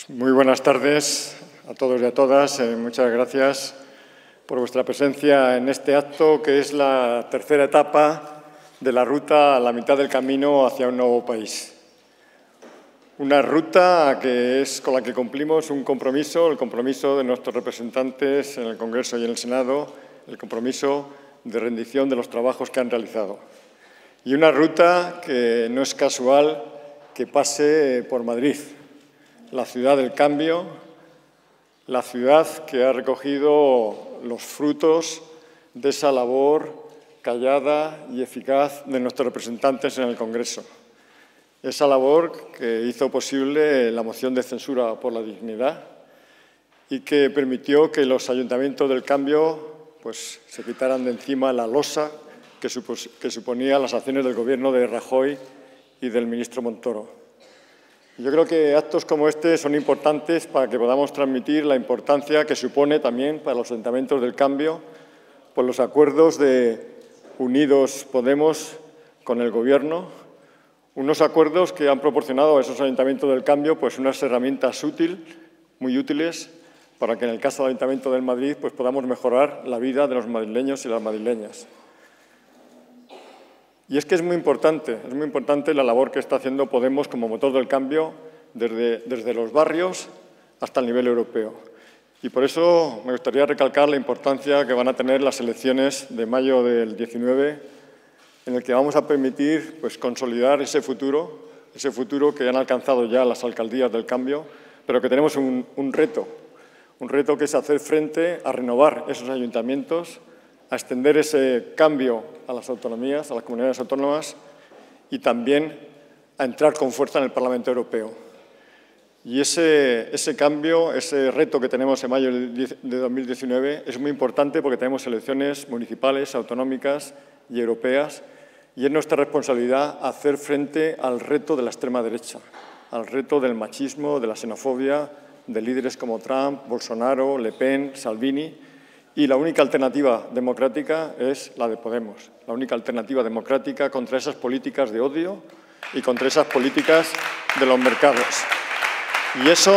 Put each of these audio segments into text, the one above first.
Muy buenas tardes a todos y a todas. Muchas gracias por vuestra presencia en este acto, que es la tercera etapa de la ruta a la mitad del camino hacia un nuevo país. Una ruta que es con la que cumplimos un compromiso, el compromiso de nuestros representantes en el Congreso y en el Senado, el compromiso de rendición de los trabajos que han realizado. Y una ruta que no es casual que pase por Madrid, la ciudad del cambio, la ciudad que ha recogido los frutos de esa labor callada y eficaz de nuestros representantes en el Congreso. Esa labor que hizo posible la moción de censura por la dignidad y que permitió que los ayuntamientos del cambio se quitaran de encima la losa que suponía las acciones del Gobierno de Rajoy y del ministro Montoro. Yo creo que actos como este son importantes para que podamos transmitir la importancia que supone también para los ayuntamientos del cambio por los acuerdos de Unidos Podemos con el Gobierno, unos acuerdos que han proporcionado a esos ayuntamientos del cambio unas herramientas muy útiles para que en el caso del Ayuntamiento de Madrid podamos mejorar la vida de los madrileños y las madrileñas. Y es que es muy importante la labor que está haciendo Podemos como motor del cambio desde los barrios hasta el nivel europeo. Y por eso me gustaría recalcar la importancia que van a tener las elecciones de mayo del 19, en el que vamos a permitir consolidar ese futuro que han alcanzado ya las alcaldías del cambio, pero que tenemos un reto que es hacer frente a renovar esos ayuntamientos, a extender ese cambio a las autonomías, a las comunidades autónomas y también a entrar con fuerza en el Parlamento Europeo. Y ese cambio, ese reto que tenemos en mayo de 2019 es muy importante porque tenemos elecciones municipales, autonómicas y europeas y es nuestra responsabilidad hacer frente al reto de la extrema derecha, al reto del machismo, de la xenofobia, de líderes como Trump, Bolsonaro, Le Pen, Salvini. Y la única alternativa democrática es la de Podemos, la única alternativa democrática contra esas políticas de odio y contra esas políticas de los mercados. Y eso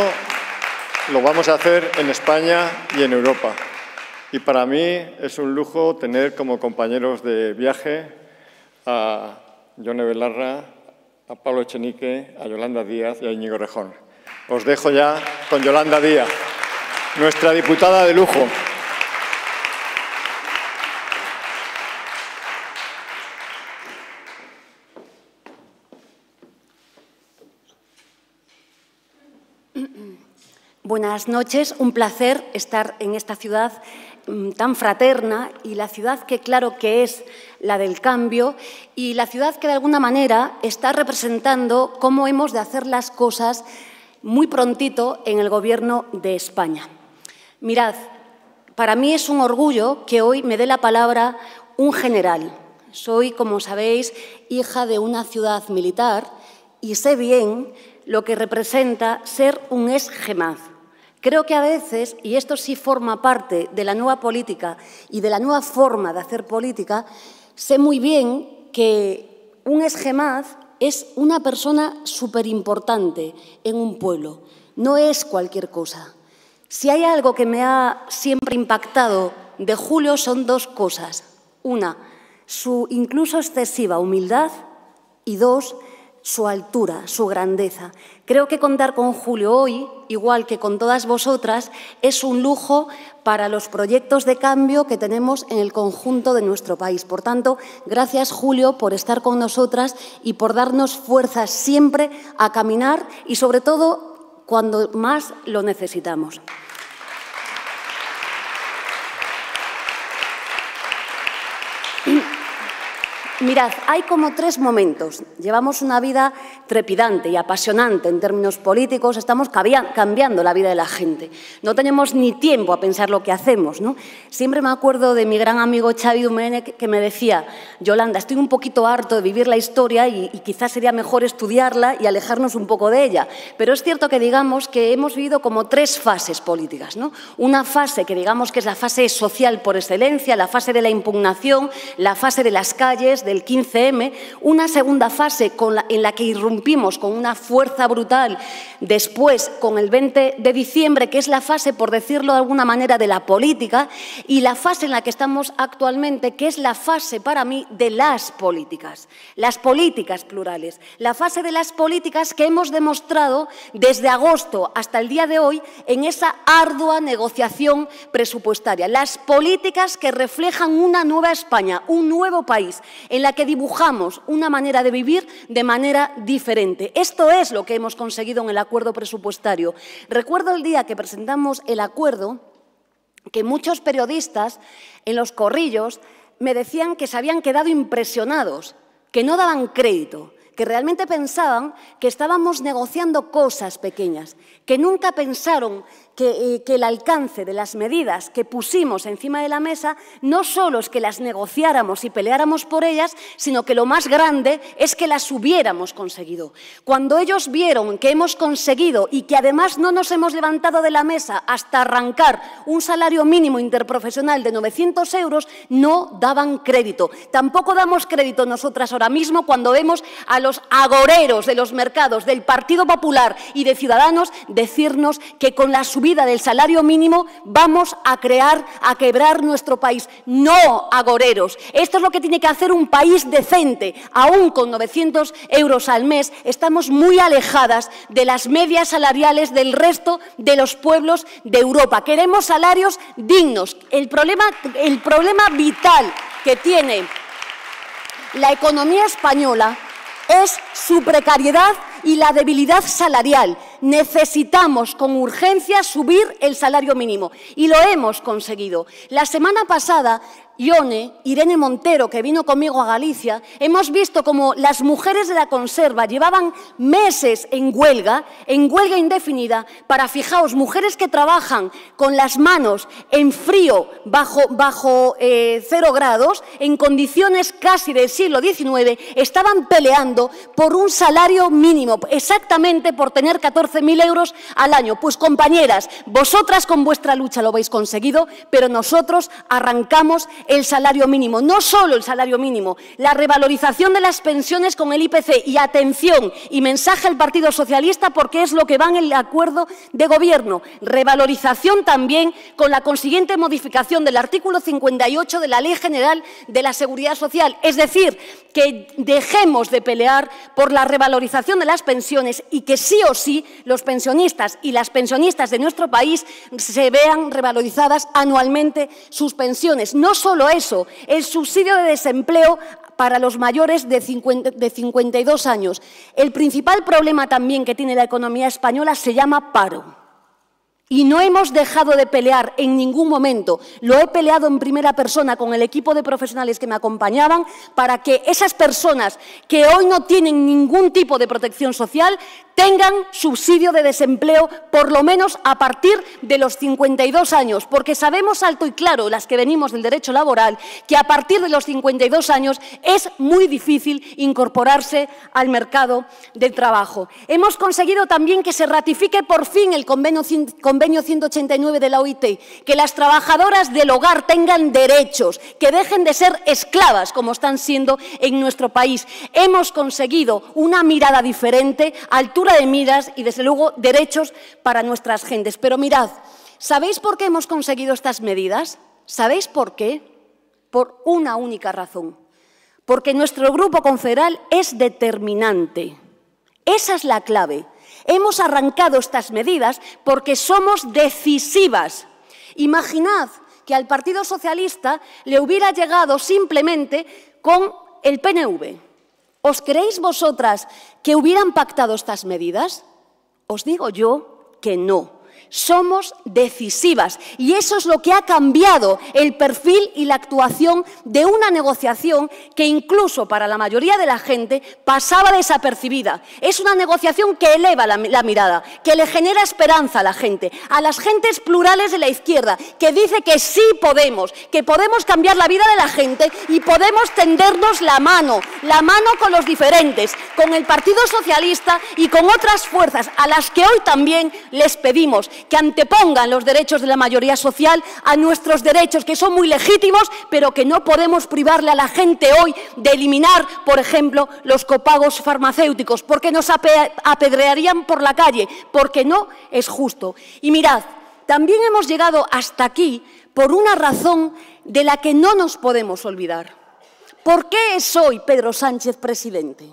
lo vamos a hacer en España y en Europa. Y para mí es un lujo tener como compañeros de viaje a Yone Belarra, a Pablo Echenique, a Yolanda Díaz y a Íñigo Errejón. Os dejo ya con Yolanda Díaz, nuestra diputada de lujo. Buenas noches, un placer estar en esta ciudad tan fraterna y la ciudad que claro que es la del cambio y la ciudad que de alguna manera está representando cómo hemos de hacer las cosas muy prontito en el Gobierno de España. Mirad, para mí es un orgullo que hoy me dé la palabra un general. Soy, como sabéis, hija de una ciudad militar y sé bien lo que representa ser un ex-GEMAZ. Creo que a veces, y esto sí forma parte de la nueva política y de la nueva forma de hacer política, sé muy bien que un ex-GEMAZ es una persona superimportante en un pueblo, no es cualquier cosa. Si hay algo que me ha siempre impactado de Julio son dos cosas. Una, su incluso excesiva humildad y dos, su altura, su grandeza. Creo que contar con Julio hoy, igual que con todas vosotras, es un lujo para los proyectos de cambio que tenemos en el conjunto de nuestro país. Por tanto, gracias, Julio, por estar con nosotras y por darnos fuerzas siempre a caminar y, sobre todo, cuando más lo necesitamos. Mirad, hay como tres momentos. Llevamos una vida trepidante y apasionante en términos políticos. Estamos cambiando la vida de la gente. No tenemos ni tiempo a pensar lo que hacemos, ¿no? Siempre me acuerdo de mi gran amigo Xavi Domènech que me decía: Yolanda, estoy un poquito harto de vivir la historia y quizás sería mejor estudiarla y alejarnos un poco de ella. Pero es cierto que digamos que hemos vivido como tres fases políticas, ¿no? Una fase que digamos que es la fase social por excelencia, la fase de la impugnación, la fase de las calles, del 15M, una segunda fase en la que irrumpimos con una fuerza brutal después con el 20 de diciembre, que es la fase, por decirlo de alguna manera, de la política, y la fase en la que estamos actualmente, que es la fase para mí de las políticas plurales, la fase de las políticas que hemos demostrado desde agosto hasta el día de hoy en esa ardua negociación presupuestaria, las políticas que reflejan una nueva España, un nuevo país, en la que dibujamos una manera de vivir de manera diferente. Esto es lo que hemos conseguido en el acuerdo presupuestario. Recuerdo el día que presentamos el acuerdo que muchos periodistas en los corrillos me decían que se habían quedado impresionados, que no daban crédito, que realmente pensaban que estábamos negociando cosas pequeñas, que nunca pensaron que el alcance de las medidas que pusimos encima de la mesa no solo es que las negociáramos y peleáramos por ellas, sino que lo más grande es que las hubiéramos conseguido. Cuando ellos vieron que hemos conseguido y que además no nos hemos levantado de la mesa hasta arrancar un salario mínimo interprofesional de 900 euros, no daban crédito. Tampoco damos crédito nosotras ahora mismo cuando vemos a los agoreros de los mercados del Partido Popular y de Ciudadanos decirnos que con la subida del salario mínimo vamos a quebrar nuestro país. No, agoreros. Esto es lo que tiene que hacer un país decente. Aún con 900 euros al mes estamos muy alejadas de las medias salariales del resto de los pueblos de Europa. Queremos salarios dignos. El problema vital que tiene la economía española es su precariedad y la debilidad salarial. Necesitamos con urgencia subir el salario mínimo y lo hemos conseguido. La semana pasada, Irene Montero, que vino conmigo a Galicia, hemos visto como las mujeres de la conserva llevaban meses en huelga indefinida para, fijaos, mujeres que trabajan con las manos en frío bajo 0 grados, en condiciones casi del siglo XIX, estaban peleando por un salario mínimo, exactamente por tener 14.000 euros al año. Pues compañeras, vosotras con vuestra lucha lo habéis conseguido, pero nosotros arrancamos el salario mínimo. No solo el salario mínimo, la revalorización de las pensiones con el IPC. Y atención, y mensaje al Partido Socialista, porque es lo que va en el acuerdo de gobierno. Revalorización también con la consiguiente modificación del artículo 58 de la Ley General de la Seguridad Social. Es decir, que dejemos de pelear por la revalorización de las pensiones y que sí o sí los pensionistas y las pensionistas de nuestro país se vean revalorizadas anualmente sus pensiones. No solo eso, el subsidio de desempleo para los mayores de 52 años. El principal problema también que tiene la economía española se llama paro. Y no hemos dejado de pelear en ningún momento. Lo he peleado en primera persona con el equipo de profesionales que me acompañaban para que esas personas que hoy no tienen ningún tipo de protección social tengan subsidio de desempleo por lo menos a partir de los 52 años, porque sabemos alto y claro, las que venimos del derecho laboral, que a partir de los 52 años es muy difícil incorporarse al mercado del trabajo. Hemos conseguido también que se ratifique por fin el convenio 189 de la OIT, que las trabajadoras del hogar tengan derechos, que dejen de ser esclavas como están siendo en nuestro país. Hemos conseguido una mirada diferente, altura de miras y, desde luego, derechos para nuestras gentes. Pero mirad, ¿sabéis por qué hemos conseguido estas medidas? ¿Sabéis por qué? Por una única razón. Porque nuestro grupo confederal es determinante. Esa es la clave. Hemos arrancado estas medidas porque somos decisivas. Imaginad que al Partido Socialista le hubiera llegado simplemente con el PNV. ¿Os creéis vosotras que hubieran pactado estas medidas? Os digo yo que no. Somos decisivas y eso es lo que ha cambiado el perfil y la actuación de una negociación que incluso para la mayoría de la gente pasaba desapercibida. Es una negociación que eleva la mirada, que le genera esperanza a la gente, a las gentes plurales de la izquierda, que dice que sí podemos, que podemos cambiar la vida de la gente y podemos tendernos la mano con los diferentes, con el Partido Socialista y con otras fuerzas a las que hoy también les pedimos queremos que antepongan los derechos de la mayoría social a nuestros derechos, que son muy legítimos, pero que no podemos privarle a la gente hoy de eliminar, por ejemplo, los copagos farmacéuticos, porque nos apedrearían por la calle, porque no es justo. Y mirad, también hemos llegado hasta aquí por una razón de la que no nos podemos olvidar. ¿Por qué es hoy Pedro Sánchez presidente?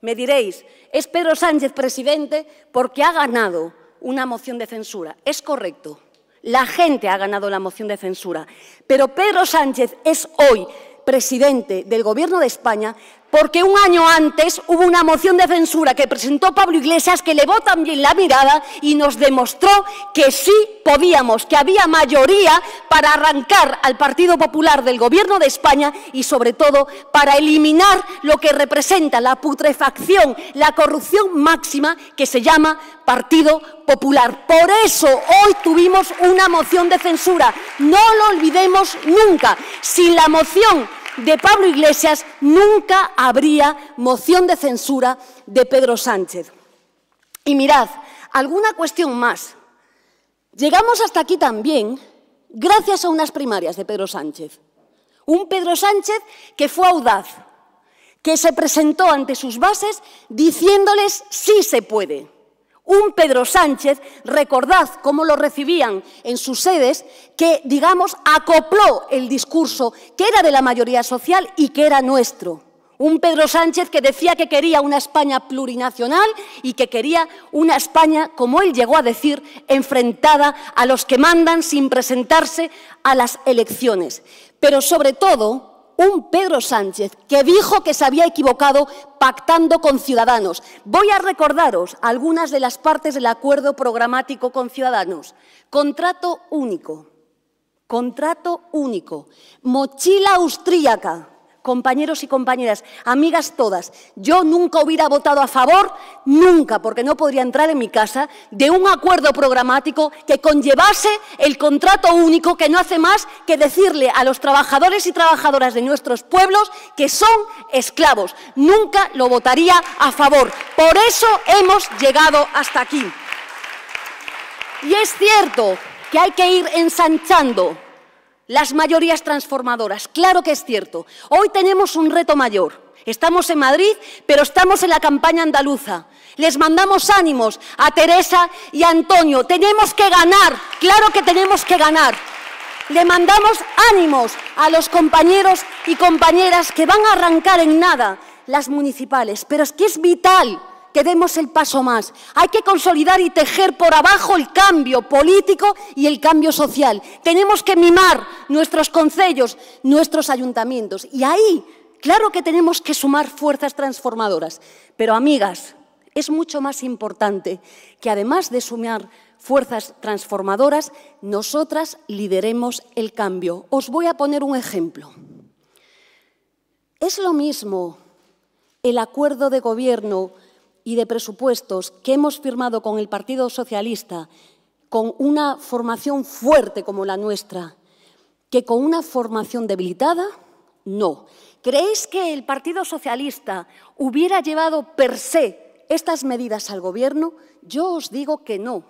Me diréis, es Pedro Sánchez presidente porque ha ganado una moción de censura. Es correcto, la gente ha ganado la moción de censura, pero Pedro Sánchez es hoy presidente del Gobierno de España porque un año antes hubo una moción de censura que presentó Pablo Iglesias que elevó también la mirada y nos demostró que sí podíamos, que había mayoría para arrancar al Partido Popular del Gobierno de España y, sobre todo, para eliminar lo que representa la putrefacción, la corrupción máxima que se llama Partido Popular. Por eso hoy tuvimos una moción de censura. No lo olvidemos nunca. Sin la moción de Pablo Iglesias nunca habría moción de censura de Pedro Sánchez. Y mirad, alguna cuestión más. Llegamos hasta aquí también gracias a unas primarias de Pedro Sánchez. Un Pedro Sánchez que fue audaz, que se presentó ante sus bases diciéndoles sí se puede. Un Pedro Sánchez, recordad cómo lo recibían en sus sedes, que, digamos, acopló el discurso que era de la mayoría social y que era nuestro. Un Pedro Sánchez que decía que quería una España plurinacional y que quería una España, como él llegó a decir, enfrentada a los que mandan sin presentarse a las elecciones. Pero, sobre todo, un Pedro Sánchez que dijo que se había equivocado pactando con Ciudadanos. Voy a recordaros algunas de las partes del acuerdo programático con Ciudadanos. Contrato único, mochila austríaca. Compañeros y compañeras, amigas todas, yo nunca hubiera votado a favor, nunca, porque no podría entrar en mi casa, de un acuerdo programático que conllevase el contrato único, que no hace más que decirle a los trabajadores y trabajadoras de nuestros pueblos que son esclavos. Nunca lo votaría a favor. Por eso hemos llegado hasta aquí. Y es cierto que hay que ir ensanchando las mayorías transformadoras, claro que es cierto. Hoy tenemos un reto mayor. Estamos en Madrid, pero estamos en la campaña andaluza. Les mandamos ánimos a Teresa y a Antonio. Tenemos que ganar, claro que tenemos que ganar. Le mandamos ánimos a los compañeros y compañeras que van a arrancar en nada las municipales. Pero es que es vital que demos el paso más. Hay que consolidar y tejer por abajo el cambio político y el cambio social. Tenemos que mimar nuestros concellos, nuestros ayuntamientos. Y ahí, claro que tenemos que sumar fuerzas transformadoras. Pero, amigas, es mucho más importante que, además de sumar fuerzas transformadoras, nosotras lideremos el cambio. Os voy a poner un ejemplo. Es lo mismo el acuerdo de gobierno y de presupuestos que hemos firmado con el Partido Socialista, con una formación fuerte como la nuestra, que con una formación debilitada. No. ¿Creéis que el Partido Socialista hubiera llevado per se estas medidas al Gobierno? Yo os digo que no.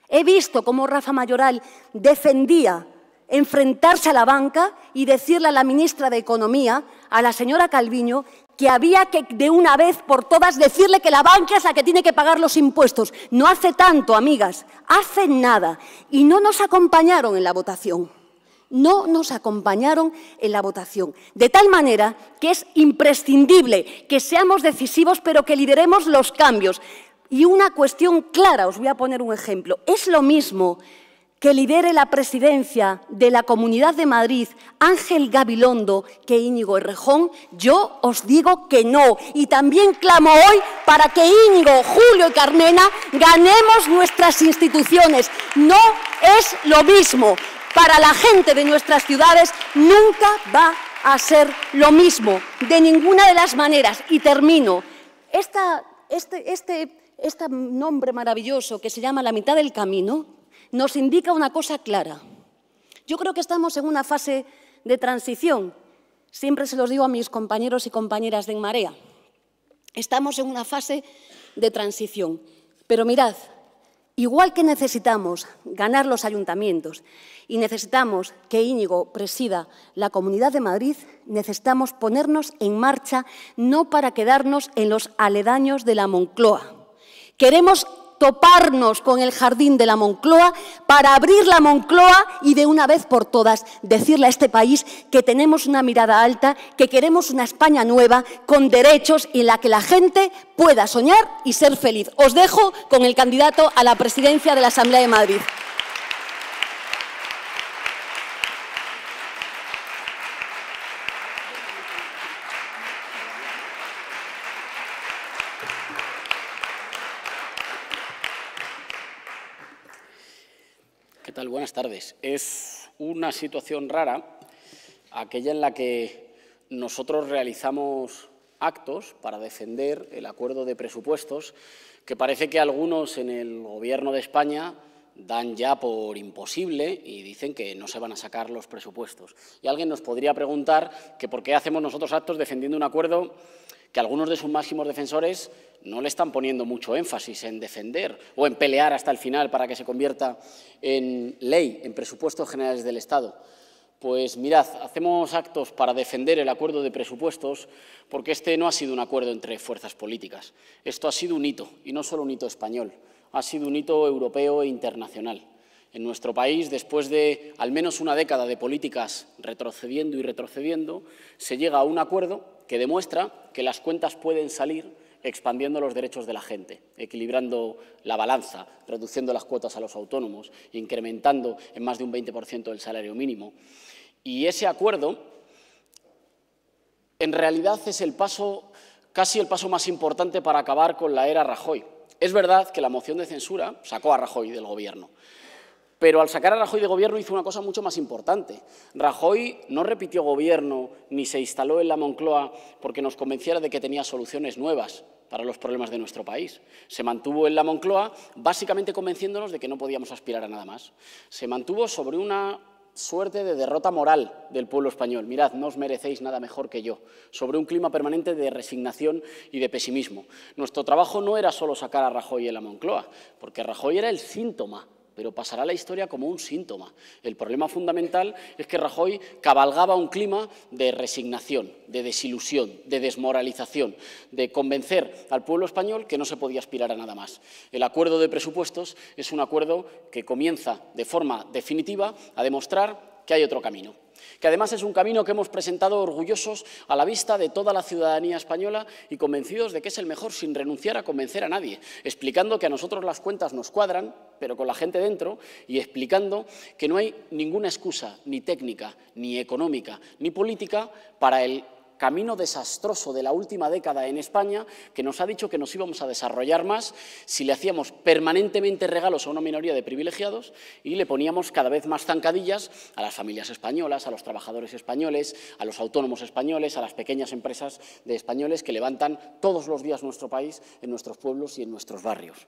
He visto cómo Rafa Mayoral defendía enfrentarse a la banca y decirle a la ministra de Economía, a la señora Calviño, que había que de una vez por todas decirle que la banca es la que tiene que pagar los impuestos. No hace tanto, amigas, hace nada. Y no nos acompañaron en la votación. No nos acompañaron en la votación. De tal manera que es imprescindible que seamos decisivos, pero que lideremos los cambios. Y una cuestión clara, os voy a poner un ejemplo. Es lo mismo que lidere la presidencia de la Comunidad de Madrid Ángel Gabilondo que Íñigo Errejón. Yo os digo que no. Y también clamo hoy para que Íñigo, Julio y Carmena ganemos nuestras instituciones. No es lo mismo. Para la gente de nuestras ciudades nunca va a ser lo mismo, de ninguna de las maneras. Y termino. Este nombre maravilloso que se llama La mitad del camino nos indica una cosa clara. Yo creo que estamos en una fase de transición. Siempre se los digo a mis compañeros y compañeras de En Marea. Estamos en una fase de transición. Pero mirad, Igual que necesitamos ganar los ayuntamientos y necesitamos que Íñigo presida la Comunidad de Madrid, necesitamos ponernos en marcha no para quedarnos en los aledaños de la Moncloa. Queremos toparnos con el jardín de la Moncloa para abrir la Moncloa y de una vez por todas decirle a este país que tenemos una mirada alta, que queremos una España nueva con derechos y en la que la gente pueda soñar y ser feliz. Os dejo con el candidato a la presidencia de la Asamblea de Madrid. ¿Qué tal? Buenas tardes. Es una situación rara aquella en la que nosotros realizamos actos para defender el acuerdo de presupuestos que parece que algunos en el Gobierno de España dan ya por imposible y dicen que no se van a sacar los presupuestos. Y alguien nos podría preguntar que por qué hacemos nosotros actos defendiendo un acuerdo que algunos de sus máximos defensores no le están poniendo mucho énfasis en defender o en pelear hasta el final para que se convierta en ley, en presupuestos generales del Estado. Pues mirad, hacemos actos para defender el acuerdo de presupuestos porque este no ha sido un acuerdo entre fuerzas políticas. Esto ha sido un hito, y no solo un hito español, ha sido un hito europeo e internacional. En nuestro país, después de al menos una década de políticas retrocediendo y retrocediendo, se llega a un acuerdo que demuestra que las cuentas pueden salir expandiendo los derechos de la gente, equilibrando la balanza, reduciendo las cuotas a los autónomos, incrementando en más de un 20% el salario mínimo. Y ese acuerdo, en realidad, es casi el paso más importante para acabar con la era Rajoy. Es verdad que la moción de censura sacó a Rajoy del Gobierno, pero al sacar a Rajoy de Gobierno hizo una cosa mucho más importante. Rajoy no repitió Gobierno ni se instaló en la Moncloa porque nos convenciera de que tenía soluciones nuevas para los problemas de nuestro país. Se mantuvo en la Moncloa básicamente convenciéndonos de que no podíamos aspirar a nada más. Se mantuvo sobre una suerte de derrota moral del pueblo español. Mirad, no os merecéis nada mejor que yo. Sobre un clima permanente de resignación y de pesimismo. Nuestro trabajo no era solo sacar a Rajoy en la Moncloa, porque Rajoy era el síntoma, pero pasará a la historia como un síntoma. El problema fundamental es que Rajoy cabalgaba un clima de resignación, de desilusión, de desmoralización, de convencer al pueblo español que no se podía aspirar a nada más. El acuerdo de presupuestos es un acuerdo que comienza de forma definitiva a demostrar que hay otro camino. Que además es un camino que hemos presentado orgullosos a la vista de toda la ciudadanía española y convencidos de que es el mejor sin renunciar a convencer a nadie, explicando que a nosotros las cuentas nos cuadran, pero con la gente dentro, y explicando que no hay ninguna excusa, ni técnica, ni económica, ni política para el camino desastroso de la última década en España, que nos ha dicho que nos íbamos a desarrollar más si le hacíamos permanentemente regalos a una minoría de privilegiados y le poníamos cada vez más zancadillas a las familias españolas, a los trabajadores españoles, a los autónomos españoles, a las pequeñas empresas de españoles que levantan todos los días nuestro país, en nuestros pueblos y en nuestros barrios.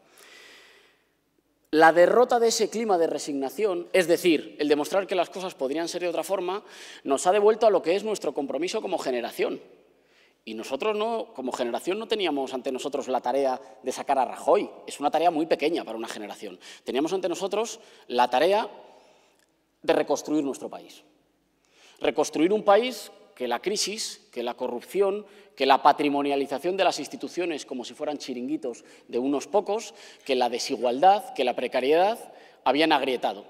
La derrota de ese clima de resignación, es decir, el demostrar que las cosas podrían ser de otra forma, nos ha devuelto a lo que es nuestro compromiso como generación. Y nosotros como generación no teníamos ante nosotros la tarea de sacar a Rajoy. Es una tarea muy pequeña para una generación. Teníamos ante nosotros la tarea de reconstruir nuestro país. Reconstruir un país que la crisis, que la corrupción, que la patrimonialización de las instituciones como si fueran chiringuitos de unos pocos, que la desigualdad, que la precariedad habían agrietado.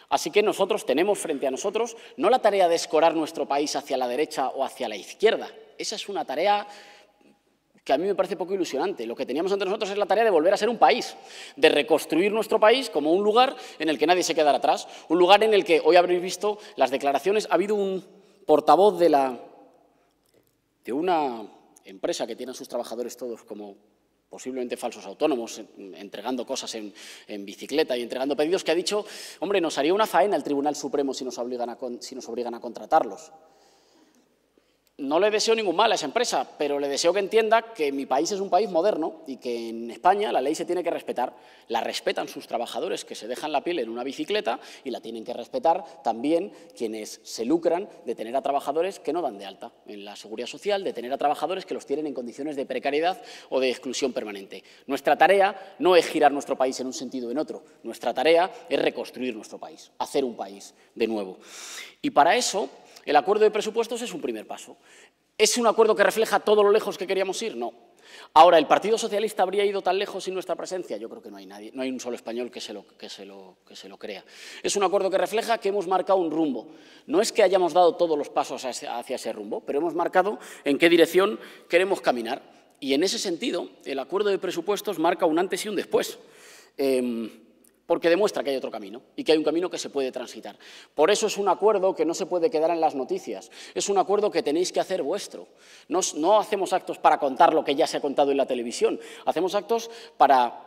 Así que nosotros tenemos frente a nosotros no la tarea de escorar nuestro país hacia la derecha o hacia la izquierda. Esa es una tarea que a mí me parece poco ilusionante. Lo que teníamos ante nosotros es la tarea de volver a ser un país, de reconstruir nuestro país como un lugar en el que nadie se quedará atrás, un lugar en el que, hoy habréis visto las declaraciones, ha habido un portavoz de una empresa que tiene a sus trabajadores todos como posiblemente falsos autónomos, entregando cosas en bicicleta y entregando pedidos, que ha dicho, hombre, nos haría una faena el Tribunal Supremo si nos obligan a contratarlos. no le deseo ningún mal a esa empresa, pero le deseo que entienda que mi país es un país moderno y que en España la ley se tiene que respetar. La respetan sus trabajadores que se dejan la piel en una bicicleta y la tienen que respetar también quienes se lucran de tener a trabajadores que no dan de alta en la Seguridad Social, de tener a trabajadores que los tienen en condiciones de precariedad o de exclusión permanente. Nuestra tarea no es girar nuestro país en un sentido o en otro. Nuestra tarea es reconstruir nuestro país, hacer un país de nuevo. Y para eso, el acuerdo de presupuestos es un primer paso. ¿Es un acuerdo que refleja todo lo lejos que queríamos ir? No. Ahora, ¿el Partido Socialista habría ido tan lejos sin nuestra presencia? Yo creo que no hay nadie, no hay un solo español que se lo crea. Es un acuerdo que refleja que hemos marcado un rumbo. No es que hayamos dado todos los pasos hacia ese rumbo, pero hemos marcado en qué dirección queremos caminar. Y en ese sentido, el acuerdo de presupuestos marca un antes y un después. Porque demuestra que hay otro camino y que hay un camino que se puede transitar. Por eso es un acuerdo que no se puede quedar en las noticias, es un acuerdo que tenéis que hacer vuestro. No hacemos actos para contar lo que ya se ha contado en la televisión, hacemos actos para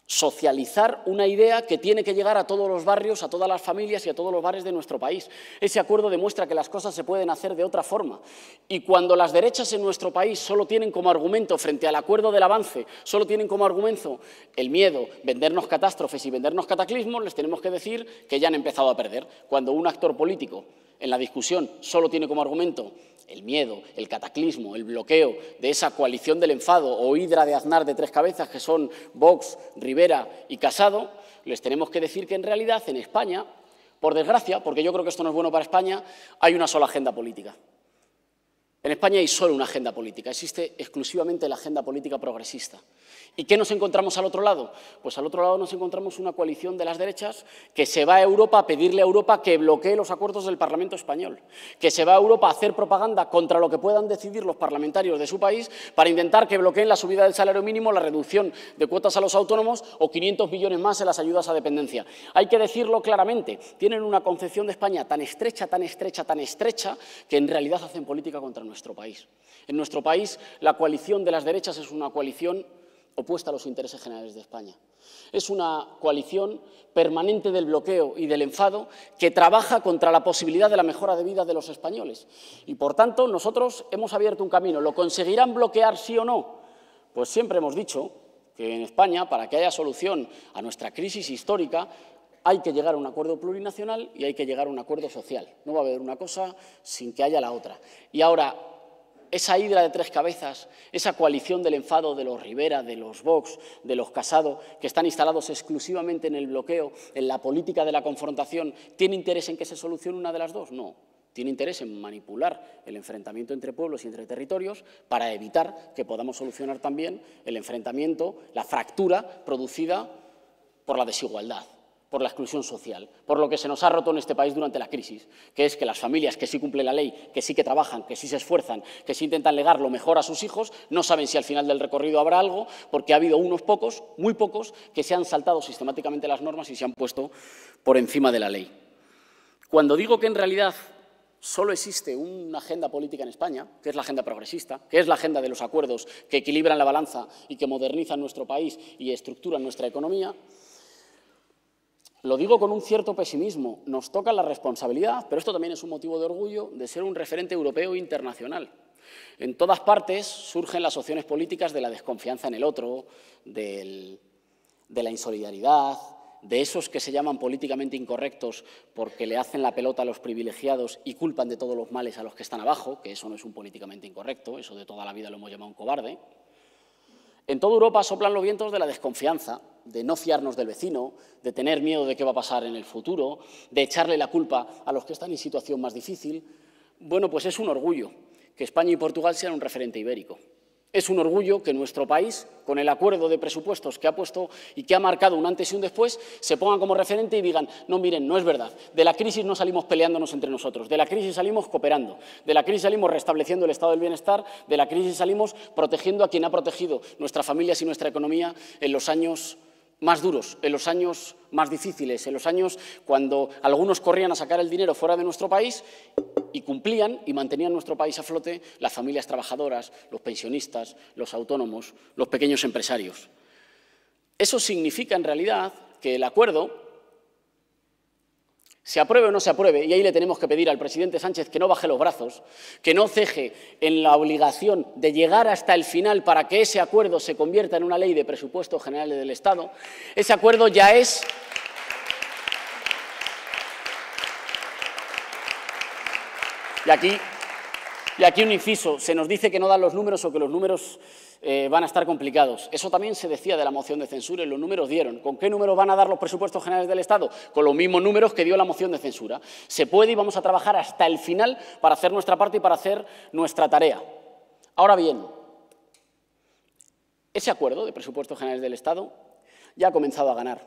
socializar una idea que tiene que llegar a todos los barrios, a todas las familias y a todos los bares de nuestro país. Ese acuerdo demuestra que las cosas se pueden hacer de otra forma. Y cuando las derechas en nuestro país solo tienen como argumento, frente al acuerdo del avance, solo tienen como argumento el miedo, vendernos catástrofes y vendernos cataclismos, les tenemos que decir que ya han empezado a perder. Cuando un actor político en la discusión solo tiene como argumento el miedo, el cataclismo, el bloqueo de esa coalición del enfado o hidra de Aznar de tres cabezas que son Vox, Rivera y Casado, les tenemos que decir que en realidad en España, por desgracia, porque yo creo que esto no es bueno para España, hay una sola agenda política. En España hay solo una agenda política, existe exclusivamente la agenda política progresista. ¿Y qué nos encontramos al otro lado? Pues al otro lado nos encontramos una coalición de las derechas que se va a Europa a pedirle a Europa que bloquee los acuerdos del Parlamento español, que se va a Europa a hacer propaganda contra lo que puedan decidir los parlamentarios de su país para intentar que bloqueen la subida del salario mínimo, la reducción de cuotas a los autónomos o 500 millones más en las ayudas a dependencia. Hay que decirlo claramente, tienen una concepción de España tan estrecha, tan estrecha, tan estrecha, que en realidad hacen política contra nuestro país. En nuestro país la coalición de las derechas es una coalición opuesta a los intereses generales de España. Es una coalición permanente del bloqueo y del enfado que trabaja contra la posibilidad de la mejora de vida de los españoles. Y, por tanto, nosotros hemos abierto un camino. ¿Lo conseguirán bloquear sí o no? Pues siempre hemos dicho que en España, para que haya solución a nuestra crisis histórica, hay que llegar a un acuerdo plurinacional y hay que llegar a un acuerdo social. No va a haber una cosa sin que haya la otra. Y ahora, esa hidra de tres cabezas, esa coalición del enfado de los Rivera, de los Vox, de los Casado, que están instalados exclusivamente en el bloqueo, en la política de la confrontación, ¿tiene interés en que se solucione una de las dos? No. Tiene interés en manipular el enfrentamiento entre pueblos y entre territorios para evitar que podamos solucionar también el enfrentamiento, la fractura producida por la desigualdad, por la exclusión social, por lo que se nos ha roto en este país durante la crisis, que es que las familias que sí cumplen la ley, que sí que trabajan, que sí se esfuerzan, que sí intentan legar lo mejor a sus hijos, no saben si al final del recorrido habrá algo, porque ha habido unos pocos, muy pocos, que se han saltado sistemáticamente las normas y se han puesto por encima de la ley. Cuando digo que en realidad solo existe una agenda política en España, que es la agenda progresista, que es la agenda de los acuerdos que equilibran la balanza y que modernizan nuestro país y estructuran nuestra economía, lo digo con un cierto pesimismo. Nos toca la responsabilidad, pero esto también es un motivo de orgullo, de ser un referente europeo e internacional. En todas partes surgen las opciones políticas de la desconfianza en el otro, de la insolidaridad, de esos que se llaman políticamente incorrectos porque le hacen la pelota a los privilegiados y culpan de todos los males a los que están abajo, que eso no es un políticamente incorrecto, eso de toda la vida lo hemos llamado un cobarde. En toda Europa soplan los vientos de la desconfianza, de no fiarnos del vecino, de tener miedo de qué va a pasar en el futuro, de echarle la culpa a los que están en situación más difícil. Bueno, pues es un orgullo que España y Portugal sean un referente ibérico. Es un orgullo que nuestro país, con el acuerdo de presupuestos que ha puesto y que ha marcado un antes y un después, se pongan como referente y digan, no, miren, no es verdad, de la crisis no salimos peleándonos entre nosotros, de la crisis salimos cooperando, de la crisis salimos restableciendo el estado del bienestar, de la crisis salimos protegiendo a quien ha protegido nuestras familias y nuestra economía en los años más duros, en los años más difíciles, en los años cuando algunos corrían a sacar el dinero fuera de nuestro país y cumplían y mantenían nuestro país a flote las familias trabajadoras, los pensionistas, los autónomos, los pequeños empresarios. Eso significa, en realidad, que el acuerdo Se apruebe o no se apruebe, y ahí le tenemos que pedir al presidente Sánchez que no baje los brazos, que no ceje en la obligación de llegar hasta el final para que ese acuerdo se convierta en una ley de presupuestos generales del Estado. Ese acuerdo ya es... Y aquí un inciso, se nos dice que no dan los números o que los números van a estar complicados. Eso también se decía de la moción de censura y los números dieron. ¿Con qué números van a dar los presupuestos generales del Estado? Con los mismos números que dio la moción de censura. Se puede y vamos a trabajar hasta el final para hacer nuestra parte y para hacer nuestra tarea. Ahora bien, ese acuerdo de presupuestos generales del Estado ya ha comenzado a ganar.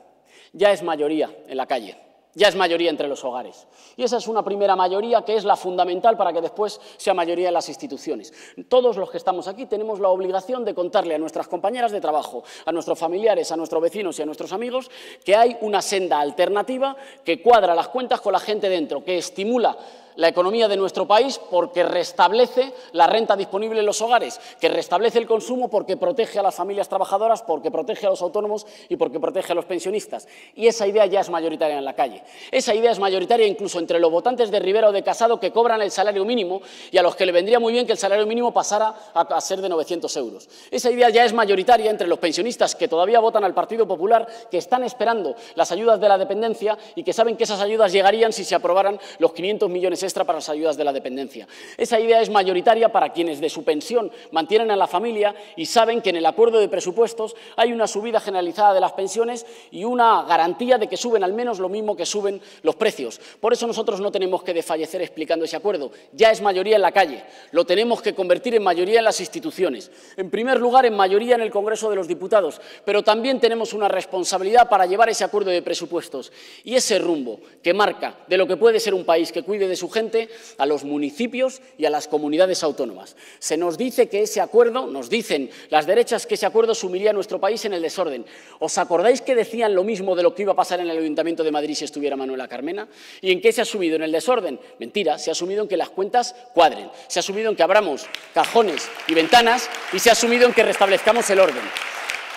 Ya es mayoría en la calle. Ya es mayoría entre los hogares. Y esa es una primera mayoría que es la fundamental para que después sea mayoría en las instituciones. Todos los que estamos aquí tenemos la obligación de contarle a nuestras compañeras de trabajo, a nuestros familiares, a nuestros vecinos y a nuestros amigos que hay una senda alternativa que cuadra las cuentas con la gente dentro, que estimula la economía de nuestro país porque restablece la renta disponible en los hogares, que restablece el consumo porque protege a las familias trabajadoras, porque protege a los autónomos y porque protege a los pensionistas. Y esa idea ya es mayoritaria en la calle. Esa idea es mayoritaria incluso entre los votantes de Rivera o de Casado que cobran el salario mínimo y a los que le vendría muy bien que el salario mínimo pasara a ser de 900 euros. Esa idea ya es mayoritaria entre los pensionistas que todavía votan al Partido Popular, que están esperando las ayudas de la dependencia y que saben que esas ayudas llegarían si se aprobaran los 500 millones extra para las ayudas de la dependencia. Esa idea es mayoritaria para quienes de su pensión mantienen a la familia y saben que en el acuerdo de presupuestos hay una subida generalizada de las pensiones y una garantía de que suben al menos lo mismo que suben los precios. Por eso nosotros no tenemos que desfallecer explicando ese acuerdo. Ya es mayoría en la calle. Lo tenemos que convertir en mayoría en las instituciones. En primer lugar, en mayoría en el Congreso de los Diputados, pero también tenemos una responsabilidad para llevar ese acuerdo de presupuestos y ese rumbo que marca de lo que puede ser un país que cuide de su gente a los municipios y a las comunidades autónomas. Se nos dice que ese acuerdo, nos dicen las derechas que ese acuerdo sumiría a nuestro país en el desorden. ¿Os acordáis que decían lo mismo de lo que iba a pasar en el Ayuntamiento de Madrid si estuviera Manuela Carmena? ¿Y en qué se ha asumido? ¿En el desorden? Mentira, se ha asumido en que las cuentas cuadren, se ha asumido en que abramos cajones y ventanas y se ha asumido en que restablezcamos el orden.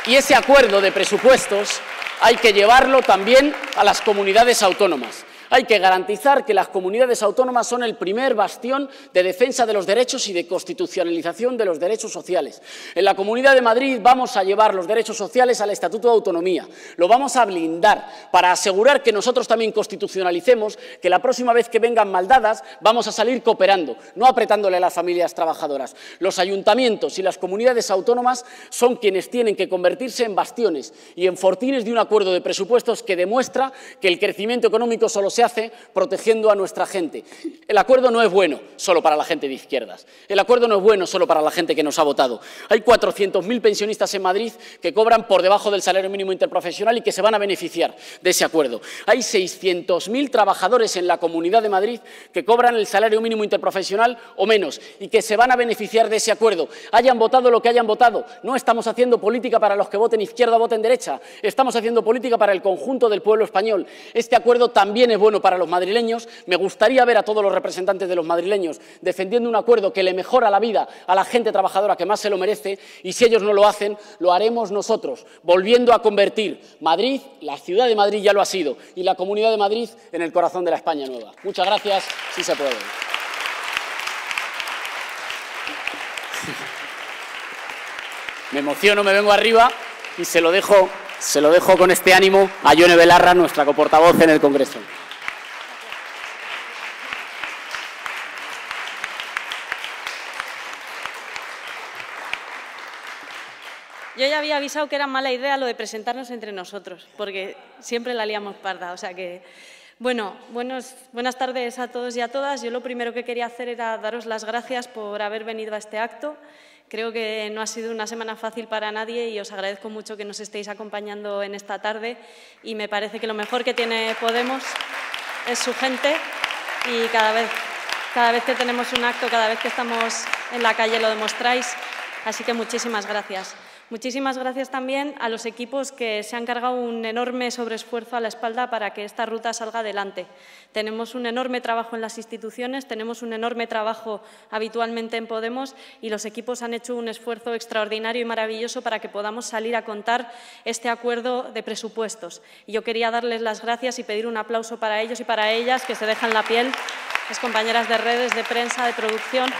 Y ese acuerdo de presupuestos hay que llevarlo también a las comunidades autónomas. Hay que garantizar que las comunidades autónomas son el primer bastión de defensa de los derechos y de constitucionalización de los derechos sociales. En la Comunidad de Madrid vamos a llevar los derechos sociales al Estatuto de Autonomía. Lo vamos a blindar para asegurar que nosotros también constitucionalicemos que la próxima vez que vengan maldadas vamos a salir cooperando, no apretándole a las familias trabajadoras. Los ayuntamientos y las comunidades autónomas son quienes tienen que convertirse en bastiones y en fortines de un acuerdo de presupuestos que demuestra que el crecimiento económico solo se hace protegiendo a nuestra gente. El acuerdo no es bueno solo para la gente de izquierdas. El acuerdo no es bueno solo para la gente que nos ha votado. Hay 400.000 pensionistas en Madrid que cobran por debajo del salario mínimo interprofesional y que se van a beneficiar de ese acuerdo. Hay 600.000 trabajadores en la Comunidad de Madrid que cobran el salario mínimo interprofesional o menos y que se van a beneficiar de ese acuerdo. Hayan votado lo que hayan votado. No estamos haciendo política para los que voten izquierda o voten derecha. Estamos haciendo política para el conjunto del pueblo español. Este acuerdo también es bueno para los madrileños. Me gustaría ver a todos los representantes de los madrileños defendiendo un acuerdo que le mejora la vida a la gente trabajadora que más se lo merece y si ellos no lo hacen, lo haremos nosotros, volviendo a convertir Madrid, la ciudad de Madrid ya lo ha sido, y la Comunidad de Madrid en el corazón de la España nueva. Muchas gracias, sí se puede. Me emociono, me vengo arriba y se lo dejo con este ánimo a Yone Belarra, nuestra coportavoz en el Congreso. Yo ya había avisado que era mala idea lo de presentarnos entre nosotros, porque siempre la liamos parda, o sea que... Bueno, buenas tardes a todos y a todas. Yo lo primero que quería hacer era daros las gracias por haber venido a este acto. Creo que no ha sido una semana fácil para nadie y os agradezco mucho que nos estéis acompañando en esta tarde y me parece que lo mejor que tiene Podemos es su gente y cada vez que tenemos un acto, cada vez que estamos en la calle lo demostráis, así que muchísimas gracias. Muchísimas gracias también a los equipos que se han cargado un enorme sobreesfuerzo a la espalda para que esta ruta salga adelante. Tenemos un enorme trabajo en las instituciones, tenemos un enorme trabajo habitualmente en Podemos y los equipos han hecho un esfuerzo extraordinario y maravilloso para que podamos salir a contar este acuerdo de presupuestos. Y yo quería darles las gracias y pedir un aplauso para ellos y para ellas que se dejan la piel, las compañeras de redes, de prensa, de producción.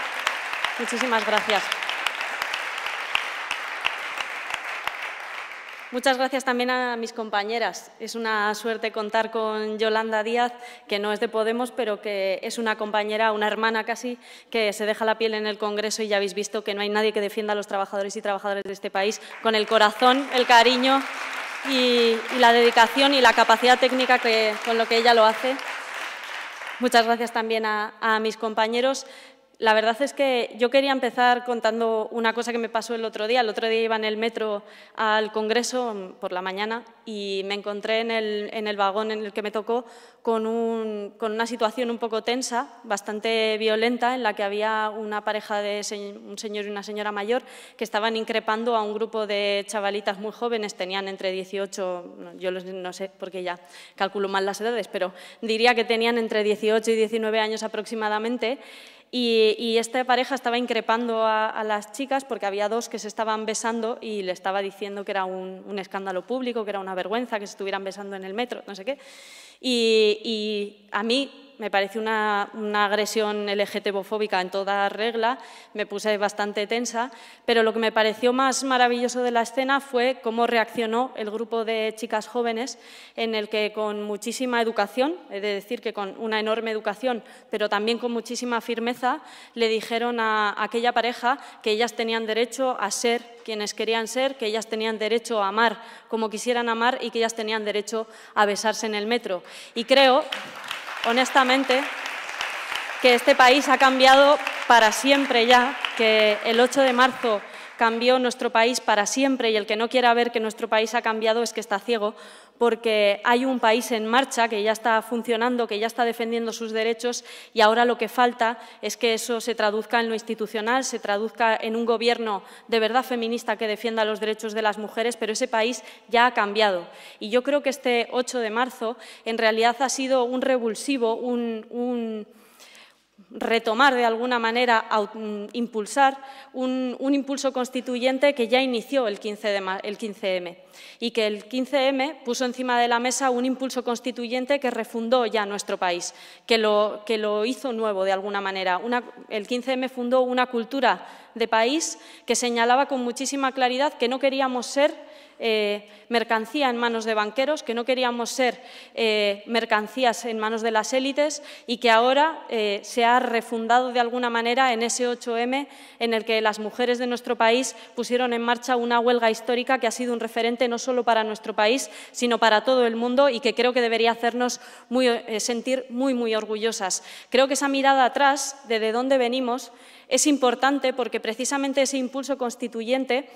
Muchísimas gracias. Muchas gracias también a mis compañeras. Es una suerte contar con Yolanda Díaz, que no es de Podemos, pero que es una compañera, una hermana casi, que se deja la piel en el Congreso y ya habéis visto que no hay nadie que defienda a los trabajadores y trabajadoras de este país con el corazón, el cariño y la dedicación y la capacidad técnica con lo que ella lo hace. Muchas gracias también a mis compañeros. La verdad es que yo quería empezar contando una cosa que me pasó el otro día. El otro día iba en el metro al Congreso por la mañana y me encontré en el vagón en el que me tocó con una situación un poco tensa, bastante violenta, en la que había una pareja de un señor y una señora mayor que estaban increpando a un grupo de chavalitas muy jóvenes, tenían entre 18, yo no sé porque ya calculo mal las edades, pero diría que tenían entre 18 y 19 años aproximadamente. Y esta pareja estaba increpando a las chicas porque había dos que se estaban besando y le estaba diciendo que era un escándalo público, que era una vergüenza que se estuvieran besando en el metro, no sé qué. Y a mí me pareció una agresión LGTB-fóbica en toda regla, me puse bastante tensa, pero lo que me pareció más maravilloso de la escena fue cómo reaccionó el grupo de chicas jóvenes en el que con muchísima educación, he de decir que con una enorme educación, pero también con muchísima firmeza, le dijeron a aquella pareja que ellas tenían derecho a ser quienes querían ser, que ellas tenían derecho a amar como quisieran amar y que ellas tenían derecho a besarse en el metro. Y creo, honestamente, que este país ha cambiado para siempre ya, que el 8 de marzo cambió nuestro país para siempre y el que no quiera ver que nuestro país ha cambiado es que está ciego, porque hay un país en marcha que ya está funcionando, que ya está defendiendo sus derechos y ahora lo que falta es que eso se traduzca en lo institucional, se traduzca en un gobierno de verdad feminista que defienda los derechos de las mujeres, pero ese país ya ha cambiado. Y yo creo que este 8 de marzo en realidad ha sido un revulsivo, un retomar de alguna manera, impulsar un impulso constituyente que ya inició el 15M y que el 15M puso encima de la mesa un impulso constituyente que refundó ya nuestro país, que lo hizo nuevo de alguna manera. El 15M fundó una cultura de país que señalaba con muchísima claridad que no queríamos ser mercancía en manos de banqueros, que no queríamos ser mercancías en manos de las élites y que ahora se ha refundado de alguna manera en ese 8M en el que las mujeres de nuestro país pusieron en marcha una huelga histórica que ha sido un referente no solo para nuestro país, sino para todo el mundo y que creo que debería hacernos sentir muy orgullosas. Creo que esa mirada atrás, de dónde venimos, es importante porque precisamente ese impulso constituyente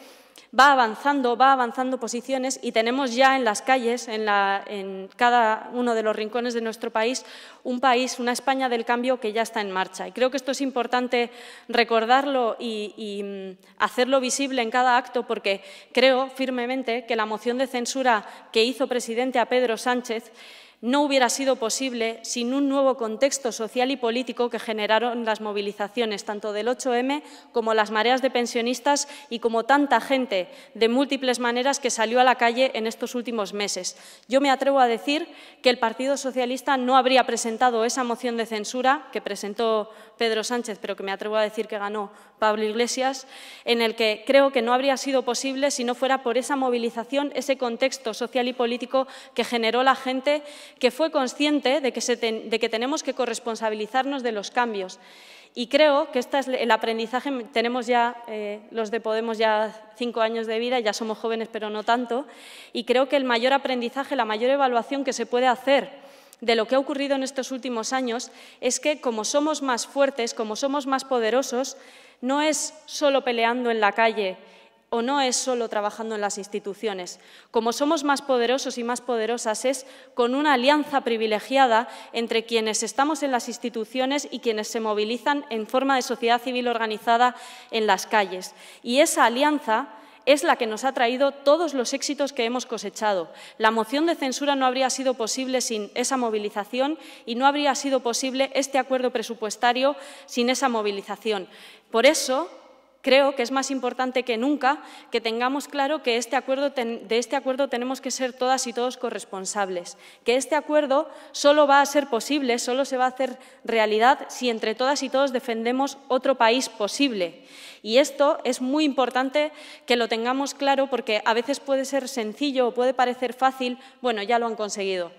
va avanzando posiciones y tenemos ya en las calles, en cada uno de los rincones de nuestro país, una España del cambio que ya está en marcha. Y creo que esto es importante recordarlo y hacerlo visible en cada acto porque creo firmemente que la moción de censura que hizo presidente a Pedro Sánchez no hubiera sido posible sin un nuevo contexto social y político que generaron las movilizaciones, tanto del 8M como las mareas de pensionistas y como tanta gente de múltiples maneras que salió a la calle en estos últimos meses. Yo me atrevo a decir que el Partido Socialista no habría presentado esa moción de censura que presentó Pedro Sánchez, pero que me atrevo a decir que ganó Pablo Iglesias, en el que creo que no habría sido posible si no fuera por esa movilización, ese contexto social y político que generó la gente que fue consciente de que tenemos que corresponsabilizarnos de los cambios. Y creo que este es el aprendizaje. Tenemos ya, los de Podemos, ya 5 años de vida, ya somos jóvenes, pero no tanto, y creo que el mayor aprendizaje, la mayor evaluación que se puede hacer de lo que ha ocurrido en estos últimos años es que, como somos más fuertes, como somos más poderosos, no es solo peleando en la calle o no es solo trabajando en las instituciones. Como somos más poderosos y más poderosas es con una alianza privilegiada entre quienes estamos en las instituciones y quienes se movilizan en forma de sociedad civil organizada en las calles. Y esa alianza es la que nos ha traído todos los éxitos que hemos cosechado. La moción de censura no habría sido posible sin esa movilización y no habría sido posible este acuerdo presupuestario sin esa movilización. Por eso, creo que es más importante que nunca que tengamos claro que de este acuerdo tenemos que ser todas y todos corresponsables, que este acuerdo solo va a ser posible, solo se va a hacer realidad si entre todas y todos defendemos otro país posible. Y esto es muy importante que lo tengamos claro porque a veces puede ser sencillo o puede parecer fácil, bueno, ya lo han conseguido.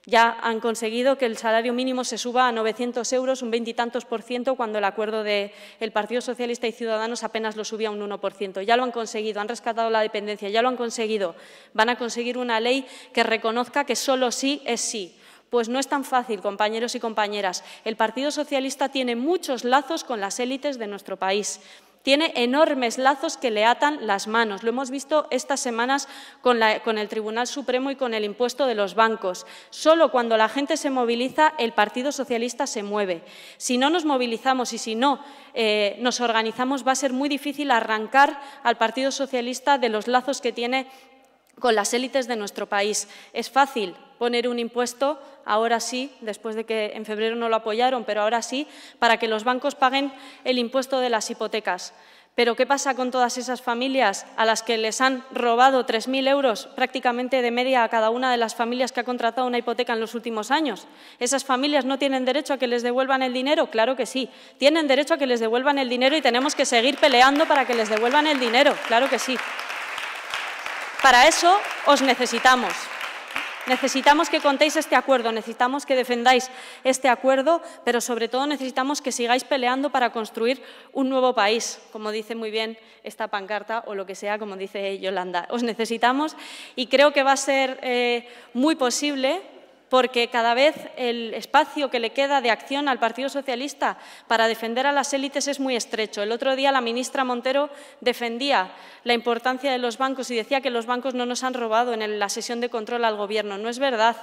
Ya han conseguido que el salario mínimo se suba a 900 euros, un 20 y tantos %, cuando el acuerdo del Partido Socialista y Ciudadanos apenas lo subía un 1%. Ya lo han conseguido, han rescatado la dependencia, ya lo han conseguido. Van a conseguir una ley que reconozca que solo sí es sí. Pues no es tan fácil, compañeros y compañeras. El Partido Socialista tiene muchos lazos con las élites de nuestro país. Tiene enormes lazos que le atan las manos. Lo hemos visto estas semanas con el Tribunal Supremo y con el impuesto de los bancos. Solo cuando la gente se moviliza, el Partido Socialista se mueve. Si no nos movilizamos y si no nos organizamos, va a ser muy difícil arrancar al Partido Socialista de los lazos que tiene con las élites de nuestro país. Es fácil poner un impuesto, ahora sí, después de que en febrero no lo apoyaron, pero ahora sí, para que los bancos paguen el impuesto de las hipotecas. Pero ¿qué pasa con todas esas familias a las que les han robado 3.000 euros prácticamente de media a cada una de las familias que ha contratado una hipoteca en los últimos años? ¿Esas familias no tienen derecho a que les devuelvan el dinero? Claro que sí, tienen derecho a que les devuelvan el dinero y tenemos que seguir peleando para que les devuelvan el dinero, claro que sí. Para eso os necesitamos. Necesitamos que contéis este acuerdo, necesitamos que defendáis este acuerdo, pero sobre todo necesitamos que sigáis peleando para construir un nuevo país, como dice muy bien esta pancarta o lo que sea, como dice Yolanda. Os necesitamos y creo que va a ser muy posible, porque cada vez el espacio que le queda de acción al Partido Socialista para defender a las élites es muy estrecho. El otro día la ministra Montero defendía la importancia de los bancos y decía que los bancos no nos han robado en la sesión de control al Gobierno. No es verdad.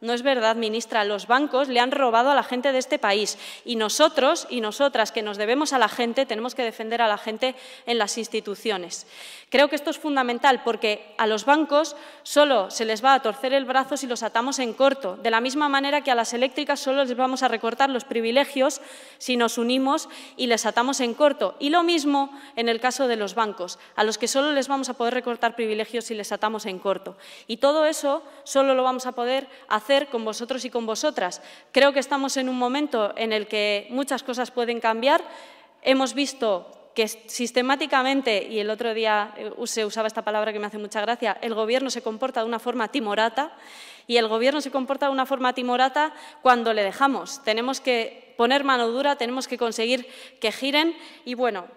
No es verdad, ministra. Los bancos le han robado a la gente de este país y nosotros y nosotras, que nos debemos a la gente, tenemos que defender a la gente en las instituciones. Creo que esto es fundamental porque a los bancos solo se les va a torcer el brazo si los atamos en corto, de la misma manera que a las eléctricas solo les vamos a recortar los privilegios si nos unimos y les atamos en corto. Y lo mismo en el caso de los bancos, a los que solo les vamos a poder recortar privilegios si les atamos en corto. Y todo eso solo lo vamos a poder hacer con vosotros y con vosotras. Creo que estamos en un momento en el que muchas cosas pueden cambiar. Hemos visto que sistemáticamente, y el otro día se usaba esta palabra que me hace mucha gracia, el Gobierno se comporta de una forma timorata, y el Gobierno se comporta de una forma timorata cuando le dejamos. Tenemos que poner mano dura, tenemos que conseguir que giren y, bueno,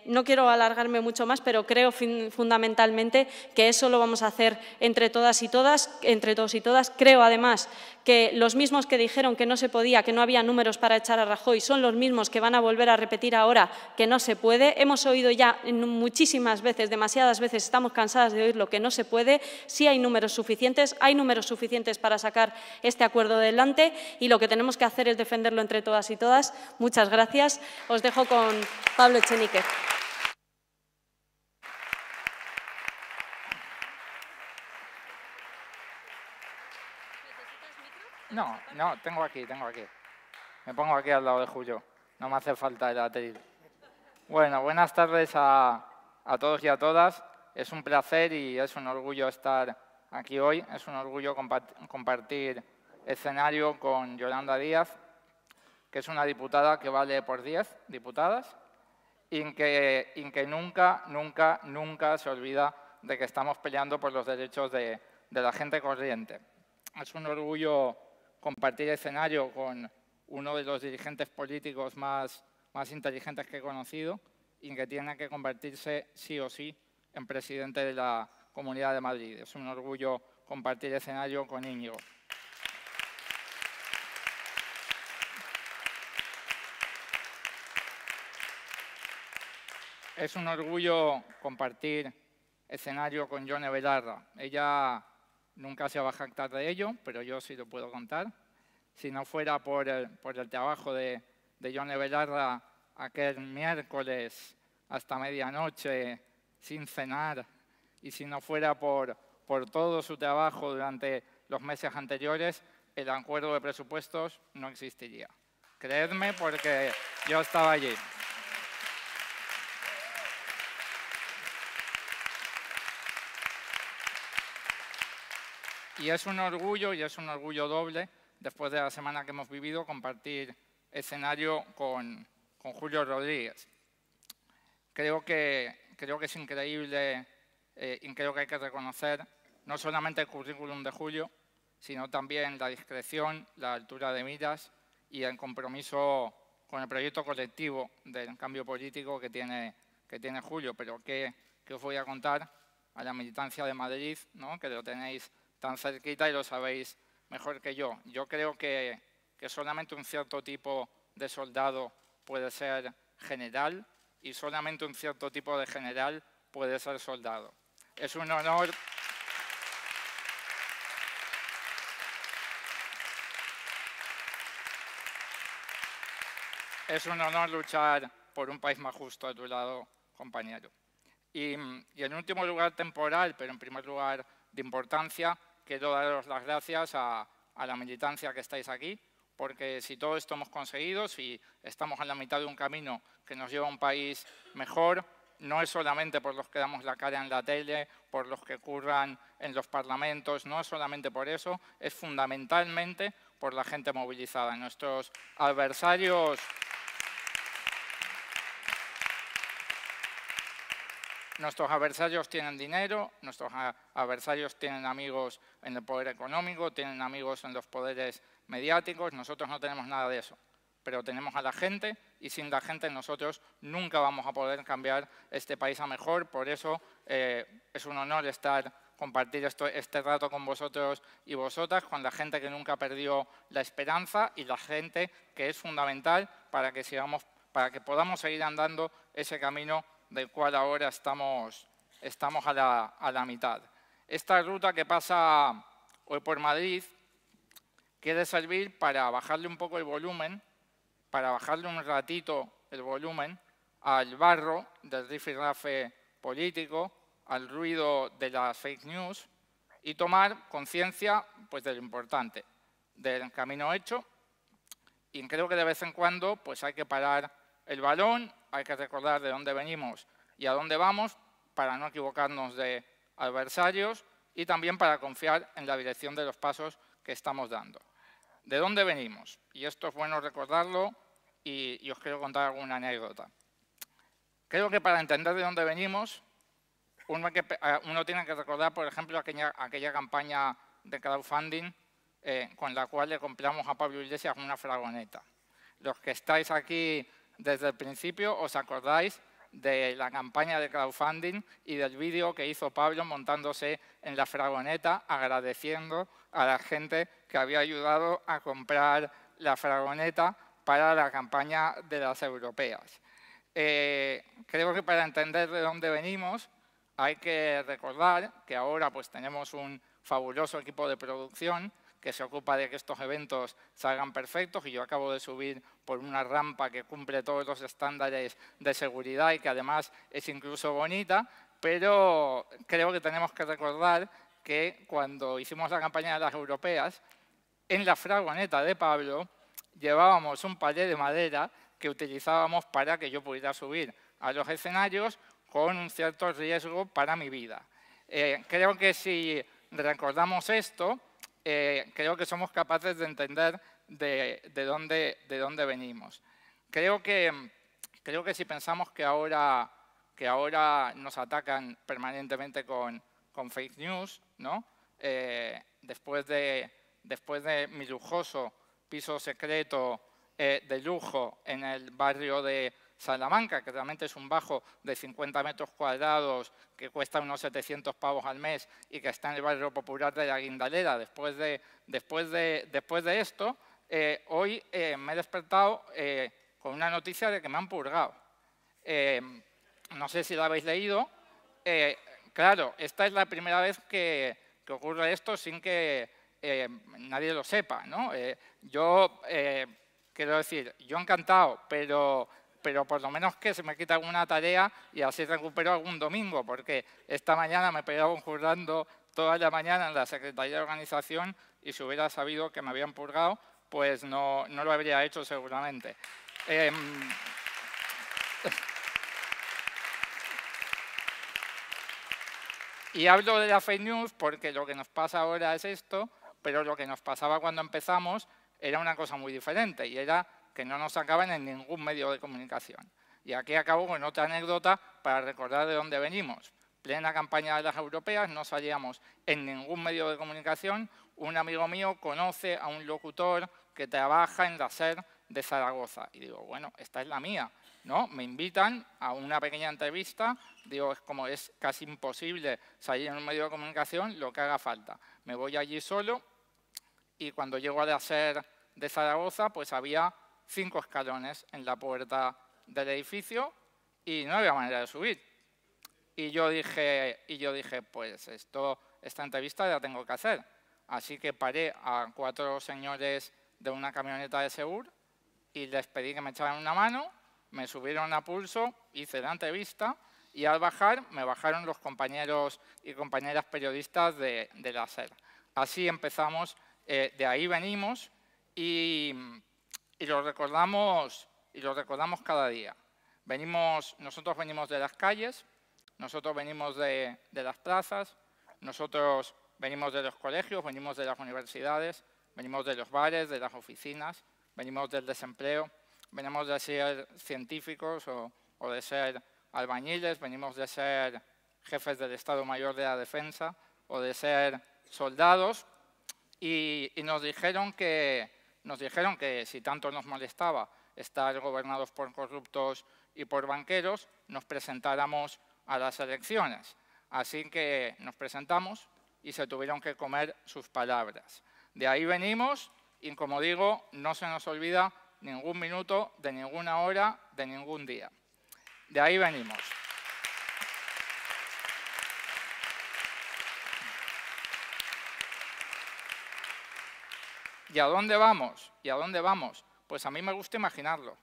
no quiero alargarme mucho más, pero creo fundamentalmente que eso lo vamos a hacer entre todas y todas, entre todos y todas. Creo, además, que los mismos que dijeron que no se podía, que no había números para echar a Rajoy, son los mismos que van a volver a repetir ahora que no se puede. Hemos oído ya muchísimas veces, demasiadas veces, estamos cansadas de oír lo que no se puede. Sí hay números suficientes para sacar este acuerdo adelante y lo que tenemos que hacer es defenderlo entre todas y todas. Muchas gracias. Os dejo con Pablo Echenique. No, tengo aquí. Me pongo aquí al lado de Julio. No me hace falta el atril. Bueno, buenas tardes a todos y a todas. Es un placer y es un orgullo estar aquí hoy. Es un orgullo compartir escenario con Yolanda Díaz, que es una diputada que vale por 10 diputadas y que nunca se olvida de que estamos peleando por los derechos de la gente corriente. Es un orgullo compartir escenario con uno de los dirigentes políticos más inteligentes que he conocido y que tiene que convertirse sí o sí en presidente de la Comunidad de Madrid. Es un orgullo compartir escenario con Íñigo. Es un orgullo compartir escenario con Yone Belarra. Ella nunca se va a jactar de ello, pero yo sí lo puedo contar. Si no fuera por el trabajo de Yone Belarra aquel miércoles hasta medianoche sin cenar y si no fuera por todo su trabajo durante los meses anteriores, el acuerdo de presupuestos no existiría. Creedme, porque yo estaba allí. Y es un orgullo doble, después de la semana que hemos vivido, compartir escenario con Julio Rodríguez. Creo que es increíble y creo que hay que reconocer no solamente el currículum de Julio, sino también la discreción, la altura de miras y el compromiso con el proyecto colectivo del cambio político que tiene Julio. Pero ¿qué os voy a contar a la militancia de Madrid, ¿no? Que lo tenéis tan cerquita y lo sabéis mejor que yo? Yo creo que solamente un cierto tipo de soldado puede ser general y solamente un cierto tipo de general puede ser soldado. Es un honor. Es un honor luchar por un país más justo a tu lado, compañero. Y en último lugar temporal, pero en primer lugar de importancia, quiero daros las gracias a la militancia que estáis aquí, porque si todo esto hemos conseguido, si estamos en la mitad de un camino que nos lleva a un país mejor, no es solamente por los que damos la cara en la tele, por los que curran en los parlamentos, no es solamente por eso, es fundamentalmente por la gente movilizada. Nuestros adversarios tienen dinero, nuestros adversarios tienen amigos en el poder económico, tienen amigos en los poderes mediáticos. Nosotros no tenemos nada de eso, pero tenemos a la gente y sin la gente nosotros nunca vamos a poder cambiar este país a mejor. Por eso es un honor compartir este rato con vosotros y vosotras, con la gente que nunca perdió la esperanza y la gente que es fundamental para que podamos seguir andando ese camino del cual ahora estamos a la mitad. Esta ruta que pasa hoy por Madrid quiere servir para bajarle un poco el volumen, para bajarle un ratito el volumen al barro del rifirrafe político, al ruido de las fake news y tomar conciencia pues, de lo importante, del camino hecho. Y creo que de vez en cuando pues, hay que parar el balón, hay que recordar de dónde venimos y a dónde vamos para no equivocarnos de adversarios y también para confiar en la dirección de los pasos que estamos dando. ¿De dónde venimos? Y esto es bueno recordarlo y os quiero contar alguna anécdota. Creo que para entender de dónde venimos, uno tiene que recordar, por ejemplo, aquella campaña de crowdfunding con la cual le compramos a Pablo Iglesias una fragoneta. Los que estáis aquí desde el principio os acordáis de la campaña de crowdfunding y del vídeo que hizo Pablo montándose en la fragoneta agradeciendo a la gente que había ayudado a comprar la fragoneta para la campaña de las europeas. Creo que para entender de dónde venimos hay que recordar que ahora pues, tenemos un fabuloso equipo de producción que se ocupa de que estos eventos salgan perfectos y yo acabo de subir por una rampa que cumple todos los estándares de seguridad y que además es incluso bonita, pero creo que tenemos que recordar que cuando hicimos la campaña de las europeas, en la fragoneta de Pablo llevábamos un palé de madera que utilizábamos para que yo pudiera subir a los escenarios con un cierto riesgo para mi vida. Creo que si recordamos esto, creo que somos capaces de entender de dónde venimos. Creo que si pensamos que ahora nos atacan permanentemente con fake news, ¿no? Después de mi lujoso piso secreto de lujo en el barrio de Salamanca, que realmente es un bajo de 50 metros cuadrados que cuesta unos 700 pavos al mes y que está en el barrio popular de la Guindalera. Después de esto, hoy me he despertado con una noticia de que me han purgado. No sé si la habéis leído. Claro, esta es la primera vez que ocurre esto sin que nadie lo sepa, ¿no? Quiero decir, yo encantado, pero pero por lo menos que se me quite alguna tarea y así recupero algún domingo, porque esta mañana me pegaba currando toda la mañana en la Secretaría de Organización y si hubiera sabido que me habían purgado, pues no lo habría hecho seguramente. Y hablo de la fake news porque lo que nos pasa ahora es esto, pero lo que nos pasaba cuando empezamos era una cosa muy diferente y era que no nos sacaban en ningún medio de comunicación. Y aquí acabo con otra anécdota para recordar de dónde venimos. Plena campaña de las europeas, no salíamos en ningún medio de comunicación. Un amigo mío conoce a un locutor que trabaja en la SER de Zaragoza. Y digo, bueno, esta es la mía, ¿no? Me invitan a una pequeña entrevista. Digo, es casi imposible salir en un medio de comunicación, lo que haga falta. Me voy allí solo y cuando llego a la SER de Zaragoza, pues había 5 escalones en la puerta del edificio y no había manera de subir. Y yo dije, pues esta entrevista la tengo que hacer. Así que paré a 4 señores de una camioneta de Segur y les pedí que me echaran una mano, me subieron a pulso, hice la entrevista y al bajar me bajaron los compañeros y compañeras periodistas de la SER. Así empezamos, de ahí venimos y lo recordamos cada día. Nosotros venimos de las calles, nosotros venimos de las plazas, nosotros venimos de los colegios, venimos de las universidades, venimos de los bares, de las oficinas, venimos del desempleo, venimos de ser científicos o de ser albañiles, venimos de ser jefes del Estado Mayor de la Defensa o de ser soldados y nos dijeron que si tanto nos molestaba estar gobernados por corruptos y por banqueros, nos presentáramos a las elecciones. Así que nos presentamos y se tuvieron que comer sus palabras. De ahí venimos y, como digo, no se nos olvida ningún minuto, de ninguna hora, de ningún día. De ahí venimos. ¿Y a dónde vamos? ¿Y a dónde vamos? Pues a mí me gusta imaginarlo.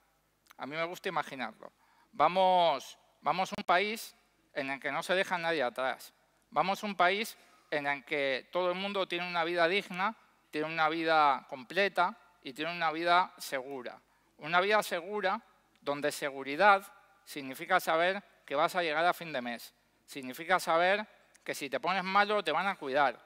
A mí me gusta imaginarlo. Vamos a un país en el que no se deja a nadie atrás. Vamos a un país en el que todo el mundo tiene una vida digna, tiene una vida completa y tiene una vida segura. Una vida segura donde seguridad significa saber que vas a llegar a fin de mes. Significa saber que si te pones malo te van a cuidar.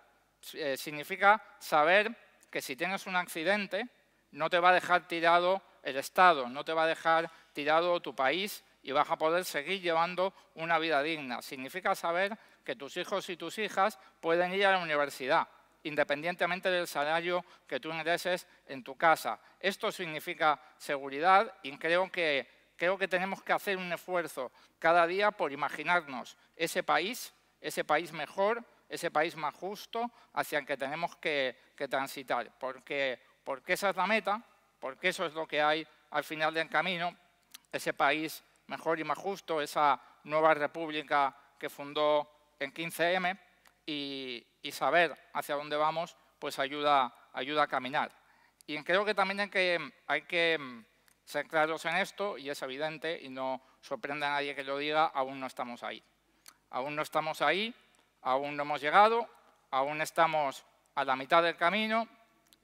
Significa saber que si tienes un accidente no te va a dejar tirado el Estado, no te va a dejar tirado tu país y vas a poder seguir llevando una vida digna. Significa saber que tus hijos y tus hijas pueden ir a la universidad, independientemente del salario que tú ingreses en tu casa. Esto significa seguridad y creo que tenemos que hacer un esfuerzo cada día por imaginarnos ese país mejor, ese país más justo hacia el que tenemos que transitar. Porque esa es la meta, porque eso es lo que hay al final del camino, ese país mejor y más justo, esa nueva república que fundó en 15M y saber hacia dónde vamos, pues ayuda a caminar. Y creo que también hay que ser claros en esto, y es evidente, y no sorprende a nadie que lo diga, aún no estamos ahí. Aún no estamos ahí, aún no hemos llegado, aún estamos a la mitad del camino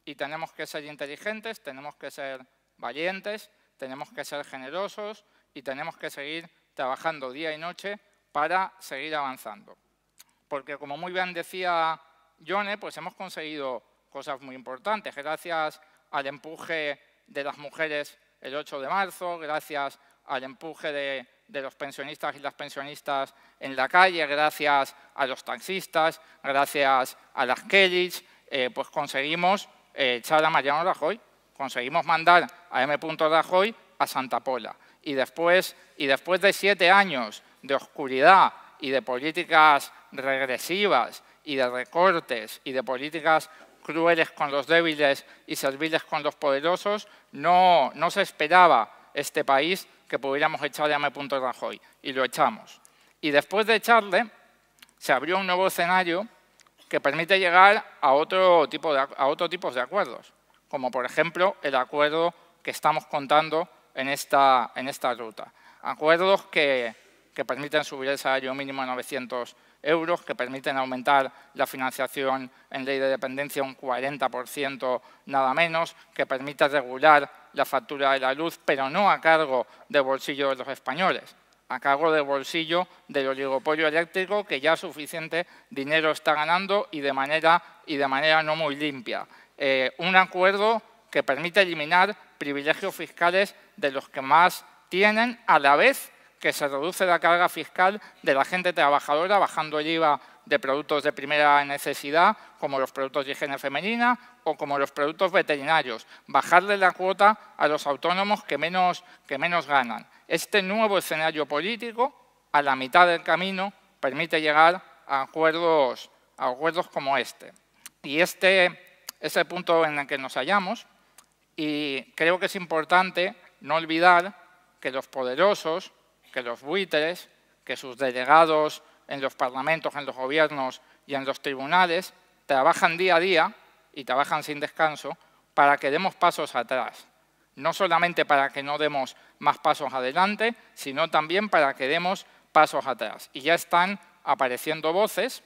y tenemos que ser inteligentes, tenemos que ser valientes, tenemos que ser generosos y tenemos que seguir trabajando día y noche para seguir avanzando. Porque, como muy bien decía Yone, pues hemos conseguido cosas muy importantes. Gracias al empuje de las mujeres el 8 de marzo, gracias al empuje de los pensionistas y las pensionistas en la calle, gracias a los taxistas, gracias a las Kellys, pues conseguimos echar a Mariano Rajoy, conseguimos mandar a M. Rajoy a Santa Pola. Y después de 7 años de oscuridad y de políticas regresivas y de recortes y de políticas crueles con los débiles y serviles con los poderosos, no se esperaba este país que pudiéramos echar a M. Rajoy, y lo echamos. Y después de echarle, se abrió un nuevo escenario que permite llegar a otro tipo de acuerdos, como por ejemplo el acuerdo que estamos contando en esta ruta. Acuerdos que permiten subir el salario mínimo a 900 euros, que permiten aumentar la financiación en ley de dependencia un 40% nada menos, que permite regular la factura de la luz, pero no a cargo del bolsillo de los españoles, a cargo del bolsillo del oligopolio eléctrico, que ya suficiente dinero está ganando y de manera no muy limpia. Un acuerdo que permite eliminar privilegios fiscales de los que más tienen, a la vez que se reduce la carga fiscal de la gente trabajadora, bajando el IVA de productos de primera necesidad, como los productos de higiene femenina o como los productos veterinarios, bajarle la cuota a los autónomos que menos ganan. Este nuevo escenario político, a la mitad del camino, permite llegar a acuerdos como este. Y este es el punto en el que nos hallamos, y creo que es importante no olvidar que los poderosos, que los buitres, que sus delegados en los parlamentos, en los gobiernos y en los tribunales trabajan día a día y trabajan sin descanso para que demos pasos atrás. No solamente para que no demos más pasos adelante, sino también para que demos pasos atrás. Y ya están apareciendo voces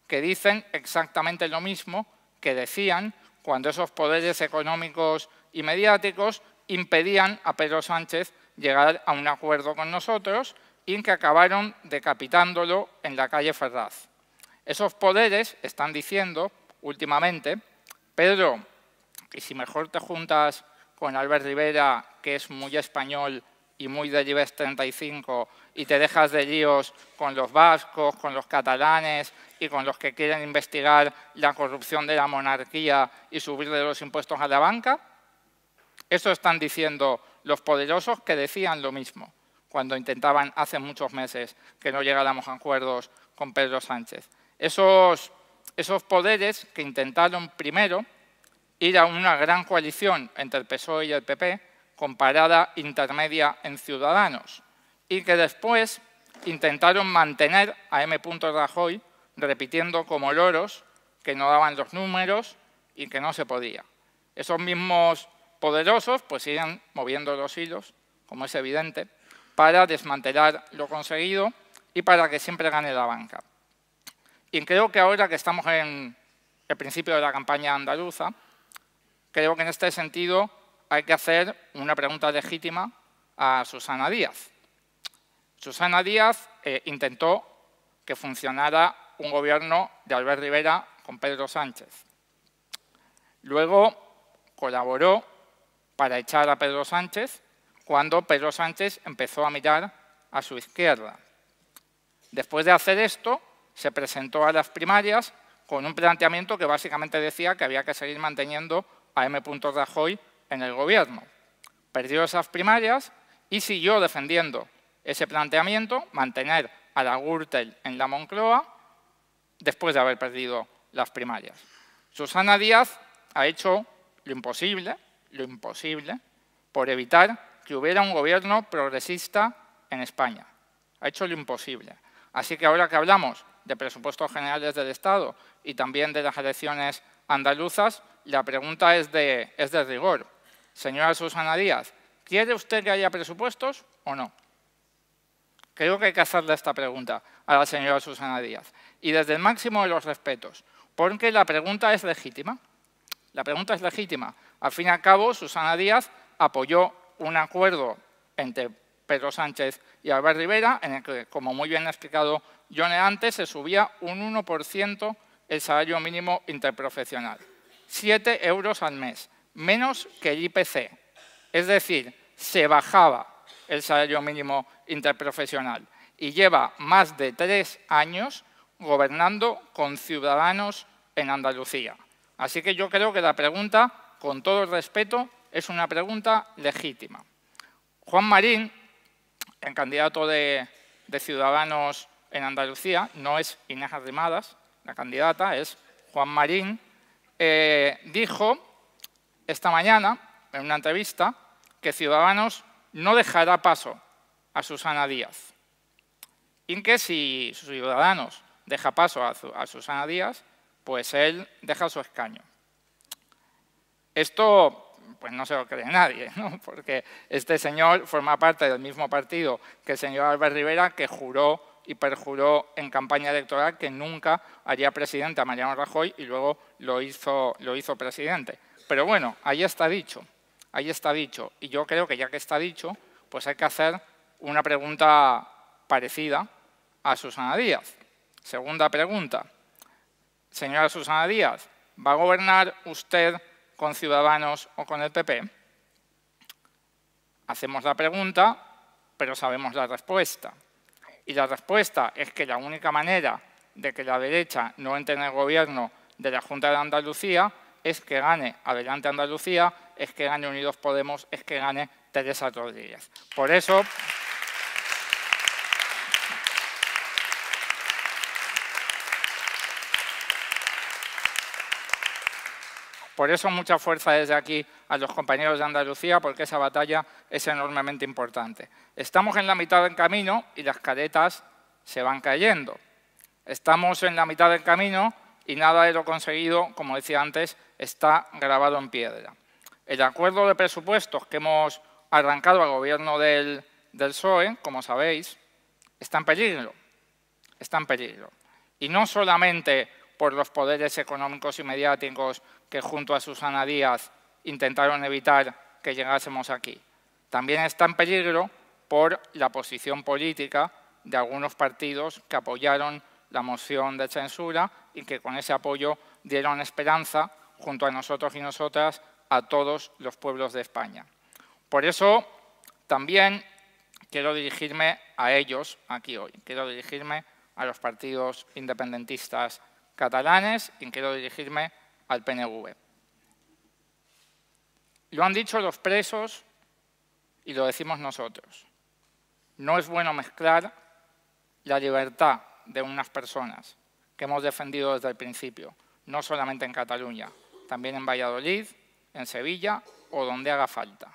que dicen exactamente lo mismo que decían cuando esos poderes económicos y mediáticos impedían a Pedro Sánchez llegar a un acuerdo con nosotros y que acabaron decapitándolo en la calle Ferraz. Esos poderes están diciendo últimamente: Pedro, y si mejor te juntas con Albert Rivera, que es muy español y muy del IBEX 35, y te dejas de líos con los vascos, con los catalanes y con los que quieren investigar la corrupción de la monarquía y subirle los impuestos a la banca. Eso están diciendo los poderosos, que decían lo mismo cuando intentaban hace muchos meses que no llegáramos a acuerdos con Pedro Sánchez. Esos poderes que intentaron primero ir a una gran coalición entre el PSOE y el PP, con parada intermedia en Ciudadanos, y que después intentaron mantener a M. Rajoy repitiendo como loros que no daban los números y que no se podía. Esos mismos poderosos pues siguen moviendo los hilos, como es evidente, para desmantelar lo conseguido y para que siempre gane la banca. Y creo que ahora que estamos en el principio de la campaña andaluza, creo que en este sentido hay que hacer una pregunta legítima a Susana Díaz. Susana Díaz intentó que funcionara un gobierno de Albert Rivera con Pedro Sánchez. Luego colaboró para echar a Pedro Sánchez cuando Pedro Sánchez empezó a mirar a su izquierda. Después de hacer esto, se presentó a las primarias con un planteamiento que básicamente decía que había que seguir manteniendo a M. Rajoy en el gobierno. Perdió esas primarias y siguió defendiendo ese planteamiento, mantener a la Gürtel en la Moncloa, después de haber perdido las primarias. Susana Díaz ha hecho lo imposible por evitar que hubiera un gobierno progresista en España. Ha hecho lo imposible. Así que ahora que hablamos de presupuestos generales del Estado y también de las elecciones andaluzas, la pregunta es de rigor. Señora Susana Díaz, ¿quiere usted que haya presupuestos o no? Creo que hay que hacerle esta pregunta a la señora Susana Díaz. Y desde el máximo de los respetos, porque la pregunta es legítima. La pregunta es legítima. Al fin y al cabo, Susana Díaz apoyó un acuerdo entre Pedro Sánchez y Albert Rivera, en el que, como muy bien ha explicado Yone antes, se subía un 1% el salario mínimo interprofesional. 7 euros al mes, menos que el IPC. Es decir, se bajaba el salario mínimo interprofesional y lleva más de 3 años gobernando con Ciudadanos en Andalucía. Así que yo creo que la pregunta, con todo el respeto, es una pregunta legítima. Juan Marín, el candidato de Ciudadanos en Andalucía, no es Inés Arrimadas, la candidata, es Juan Marín, dijo esta mañana en una entrevista que Ciudadanos no dejará paso a Susana Díaz y que si Ciudadanos deja paso a Susana Díaz, pues él deja su escaño. Esto pues no se lo cree nadie, ¿no? Porque este señor forma parte del mismo partido que el señor Albert Rivera, que juró y perjuró en campaña electoral que nunca haría presidente a Mariano Rajoy y luego lo hizo presidente. Pero bueno, ahí está dicho, ahí está dicho. Y yo creo que ya que está dicho, pues hay que hacer una pregunta parecida a Susana Díaz. Segunda pregunta. Señora Susana Díaz, ¿va a gobernar usted con Ciudadanos o con el PP? Hacemos la pregunta, pero sabemos la respuesta. Y la respuesta es que la única manera de que la derecha no entre en el gobierno de la Junta de Andalucía es que gane Adelante Andalucía, es que gane Unidos Podemos, es que gane Teresa Rodríguez. Por eso, mucha fuerza desde aquí a los compañeros de Andalucía, porque esa batalla es enormemente importante. Estamos en la mitad del camino y las caretas se van cayendo. Estamos en la mitad del camino y nada de lo conseguido, como decía antes, está grabado en piedra. El acuerdo de presupuestos que hemos arrancado al gobierno del PSOE, como sabéis, está en peligro. Está en peligro. Y no solamente por los poderes económicos y mediáticos que junto a Susana Díaz intentaron evitar que llegásemos aquí. También está en peligro por la posición política de algunos partidos que apoyaron la moción de censura y que con ese apoyo dieron esperanza, junto a nosotros y nosotras, a todos los pueblos de España. Por eso también quiero dirigirme a ellos aquí hoy. Quiero dirigirme a los partidos independentistas catalanes y quiero dirigirme al PNV. Lo han dicho los presos y lo decimos nosotros. No es bueno mezclar la libertad de unas personas que hemos defendido desde el principio, no solamente en Cataluña, también en Valladolid, en Sevilla o donde haga falta.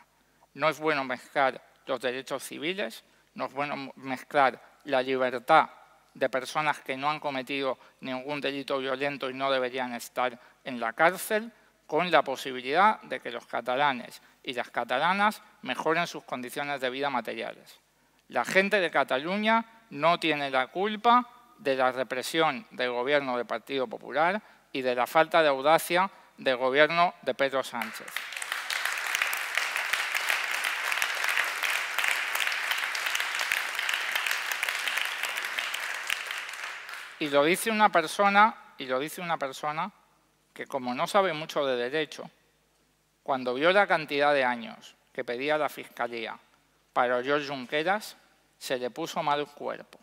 No es bueno mezclar los derechos civiles, no es bueno mezclar la libertad de personas que no han cometido ningún delito violento y no deberían estar en la cárcel, con la posibilidad de que los catalanes y las catalanas mejoren sus condiciones de vida materiales. La gente de Cataluña no tiene la culpa de la represión del gobierno del Partido Popular y de la falta de audacia del gobierno de Pedro Sánchez. Y lo dice una persona que, como no sabe mucho de derecho, cuando vio la cantidad de años que pedía la Fiscalía para Oriol Junqueras, se le puso mal cuerpo.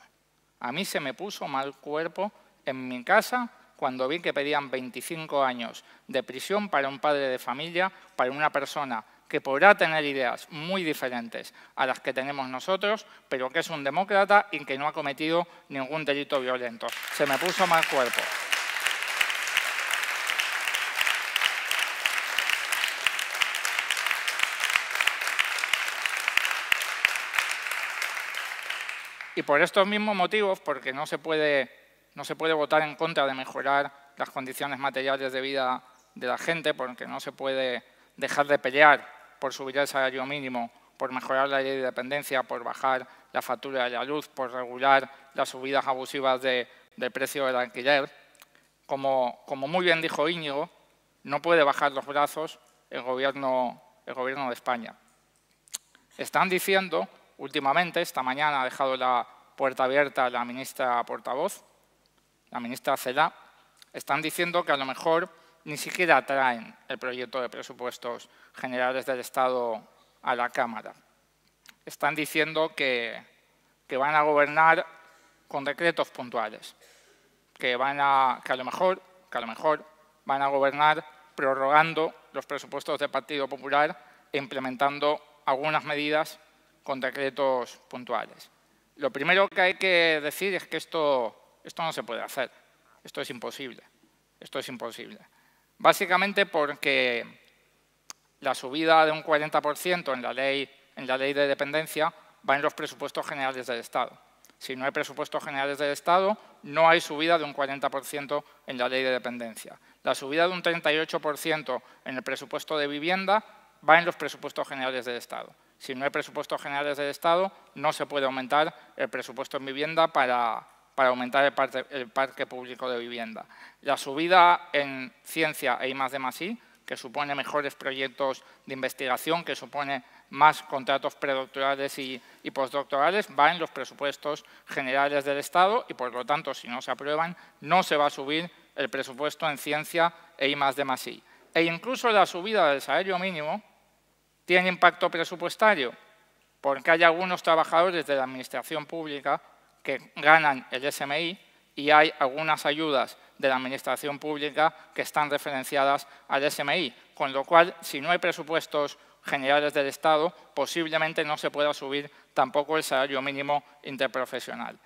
A mí se me puso mal cuerpo en mi casa cuando vi que pedían 25 años de prisión para un padre de familia, para una persona que podrá tener ideas muy diferentes a las que tenemos nosotros, pero que es un demócrata y que no ha cometido ningún delito violento. Se me puso mal cuerpo. Y por estos mismos motivos, porque no se puede votar en contra de mejorar las condiciones materiales de vida de la gente, porque no se puede dejar de pelear por subir el salario mínimo, por mejorar la ley de dependencia, por bajar la factura de la luz, por regular las subidas abusivas del precio del alquiler. Como muy bien dijo Íñigo, no puede bajar los brazos el gobierno de España. Están diciendo, últimamente, esta mañana ha dejado la puerta abierta la ministra portavoz, la ministra Celaá, están diciendo que a lo mejor ni siquiera traen el proyecto de presupuestos generales del Estado a la Cámara. Están diciendo que van a gobernar con decretos puntuales, que a lo mejor van a gobernar prorrogando los presupuestos del Partido Popular e implementando algunas medidas con decretos puntuales. Lo primero que hay que decir es que esto no se puede hacer, esto es imposible. Básicamente porque la subida de un 40% en la ley de dependencia va en los presupuestos generales del Estado. Si no hay presupuestos generales del Estado, no hay subida de un 40% en la ley de dependencia. La subida de un 38% en el presupuesto de vivienda va en los presupuestos generales del Estado. Si no hay presupuestos generales del Estado, no se puede aumentar el presupuesto en vivienda para aumentar el parque público de vivienda. La subida en ciencia e I+D+I, que supone mejores proyectos de investigación, que supone más contratos predoctorales y postdoctorales, va en los presupuestos generales del Estado y, por lo tanto, si no se aprueban, no se va a subir el presupuesto en ciencia e I+D+I. E incluso la subida del salario mínimo tiene impacto presupuestario, porque hay algunos trabajadores de la administración pública que ganan el SMI y hay algunas ayudas de la administración pública que están referenciadas al SMI, con lo cual, si no hay presupuestos generales del Estado, posiblemente no se pueda subir tampoco el salario mínimo interprofesional.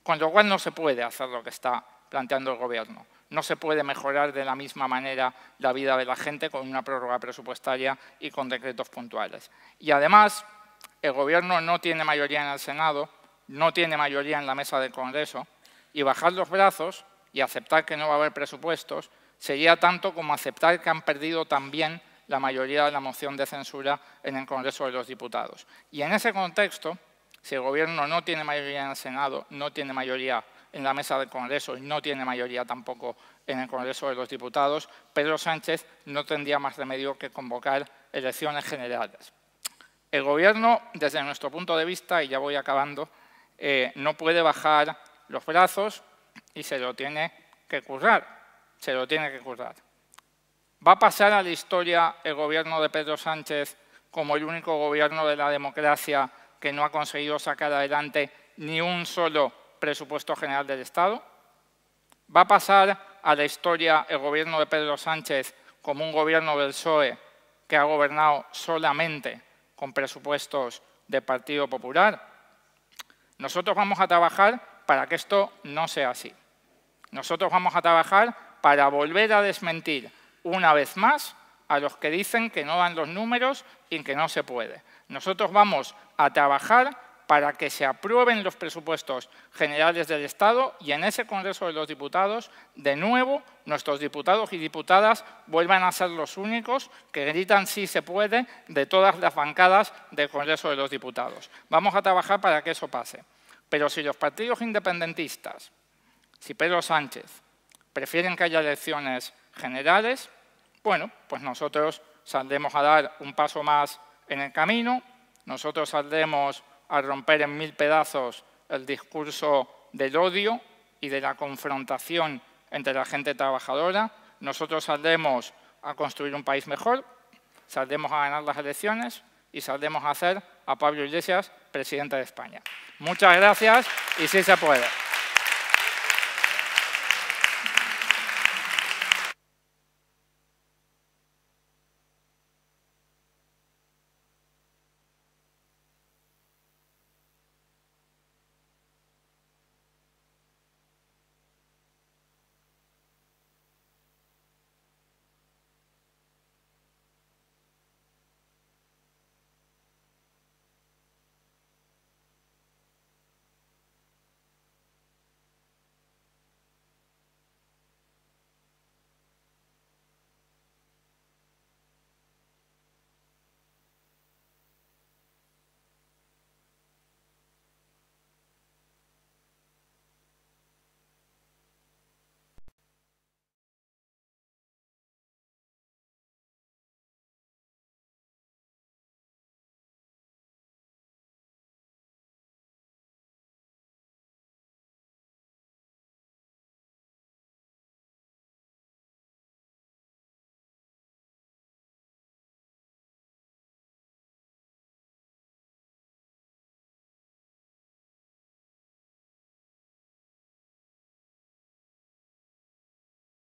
Con lo cual no se puede hacer lo que está planteando el Gobierno. No se puede mejorar de la misma manera la vida de la gente con una prórroga presupuestaria y con decretos puntuales. Y además, el Gobierno no tiene mayoría en el Senado, no tiene mayoría en la mesa del Congreso, y bajar los brazos y aceptar que no va a haber presupuestos sería tanto como aceptar que han perdido también la mayoría de la moción de censura en el Congreso de los Diputados. Y en ese contexto, si el Gobierno no tiene mayoría en el Senado, no tiene mayoría en la mesa del Congreso y no tiene mayoría tampoco en el Congreso de los Diputados, Pedro Sánchez no tendría más remedio que convocar elecciones generales. El Gobierno, desde nuestro punto de vista, y ya voy acabando, no puede bajar los brazos y se lo tiene que currar. Se lo tiene que currar. ¿Va a pasar a la historia el Gobierno de Pedro Sánchez como el único gobierno de la democracia que no ha conseguido sacar adelante ni un solo presupuesto general del Estado? ¿Va a pasar a la historia el Gobierno de Pedro Sánchez como un gobierno del PSOE que ha gobernado solamente con presupuestos del Partido Popular? Nosotros vamos a trabajar para que esto no sea así. Nosotros vamos a trabajar para volver a desmentir una vez más a los que dicen que no dan los números y que no se puede. Nosotros vamos a trabajar para que se aprueben los presupuestos generales del Estado y en ese Congreso de los Diputados, de nuevo, nuestros diputados y diputadas vuelvan a ser los únicos que gritan sí se puede de todas las bancadas del Congreso de los Diputados. Vamos a trabajar para que eso pase. Pero si los partidos independentistas, si Pedro Sánchez, prefieren que haya elecciones generales, bueno, pues nosotros saldremos a dar un paso más en el camino, nosotros saldremos a romper en 1000 pedazos el discurso del odio y de la confrontación entre la gente trabajadora, nosotros saldremos a construir un país mejor, saldremos a ganar las elecciones y saldremos a hacer a Pablo Iglesias presidente de España. Muchas gracias y sí se puede.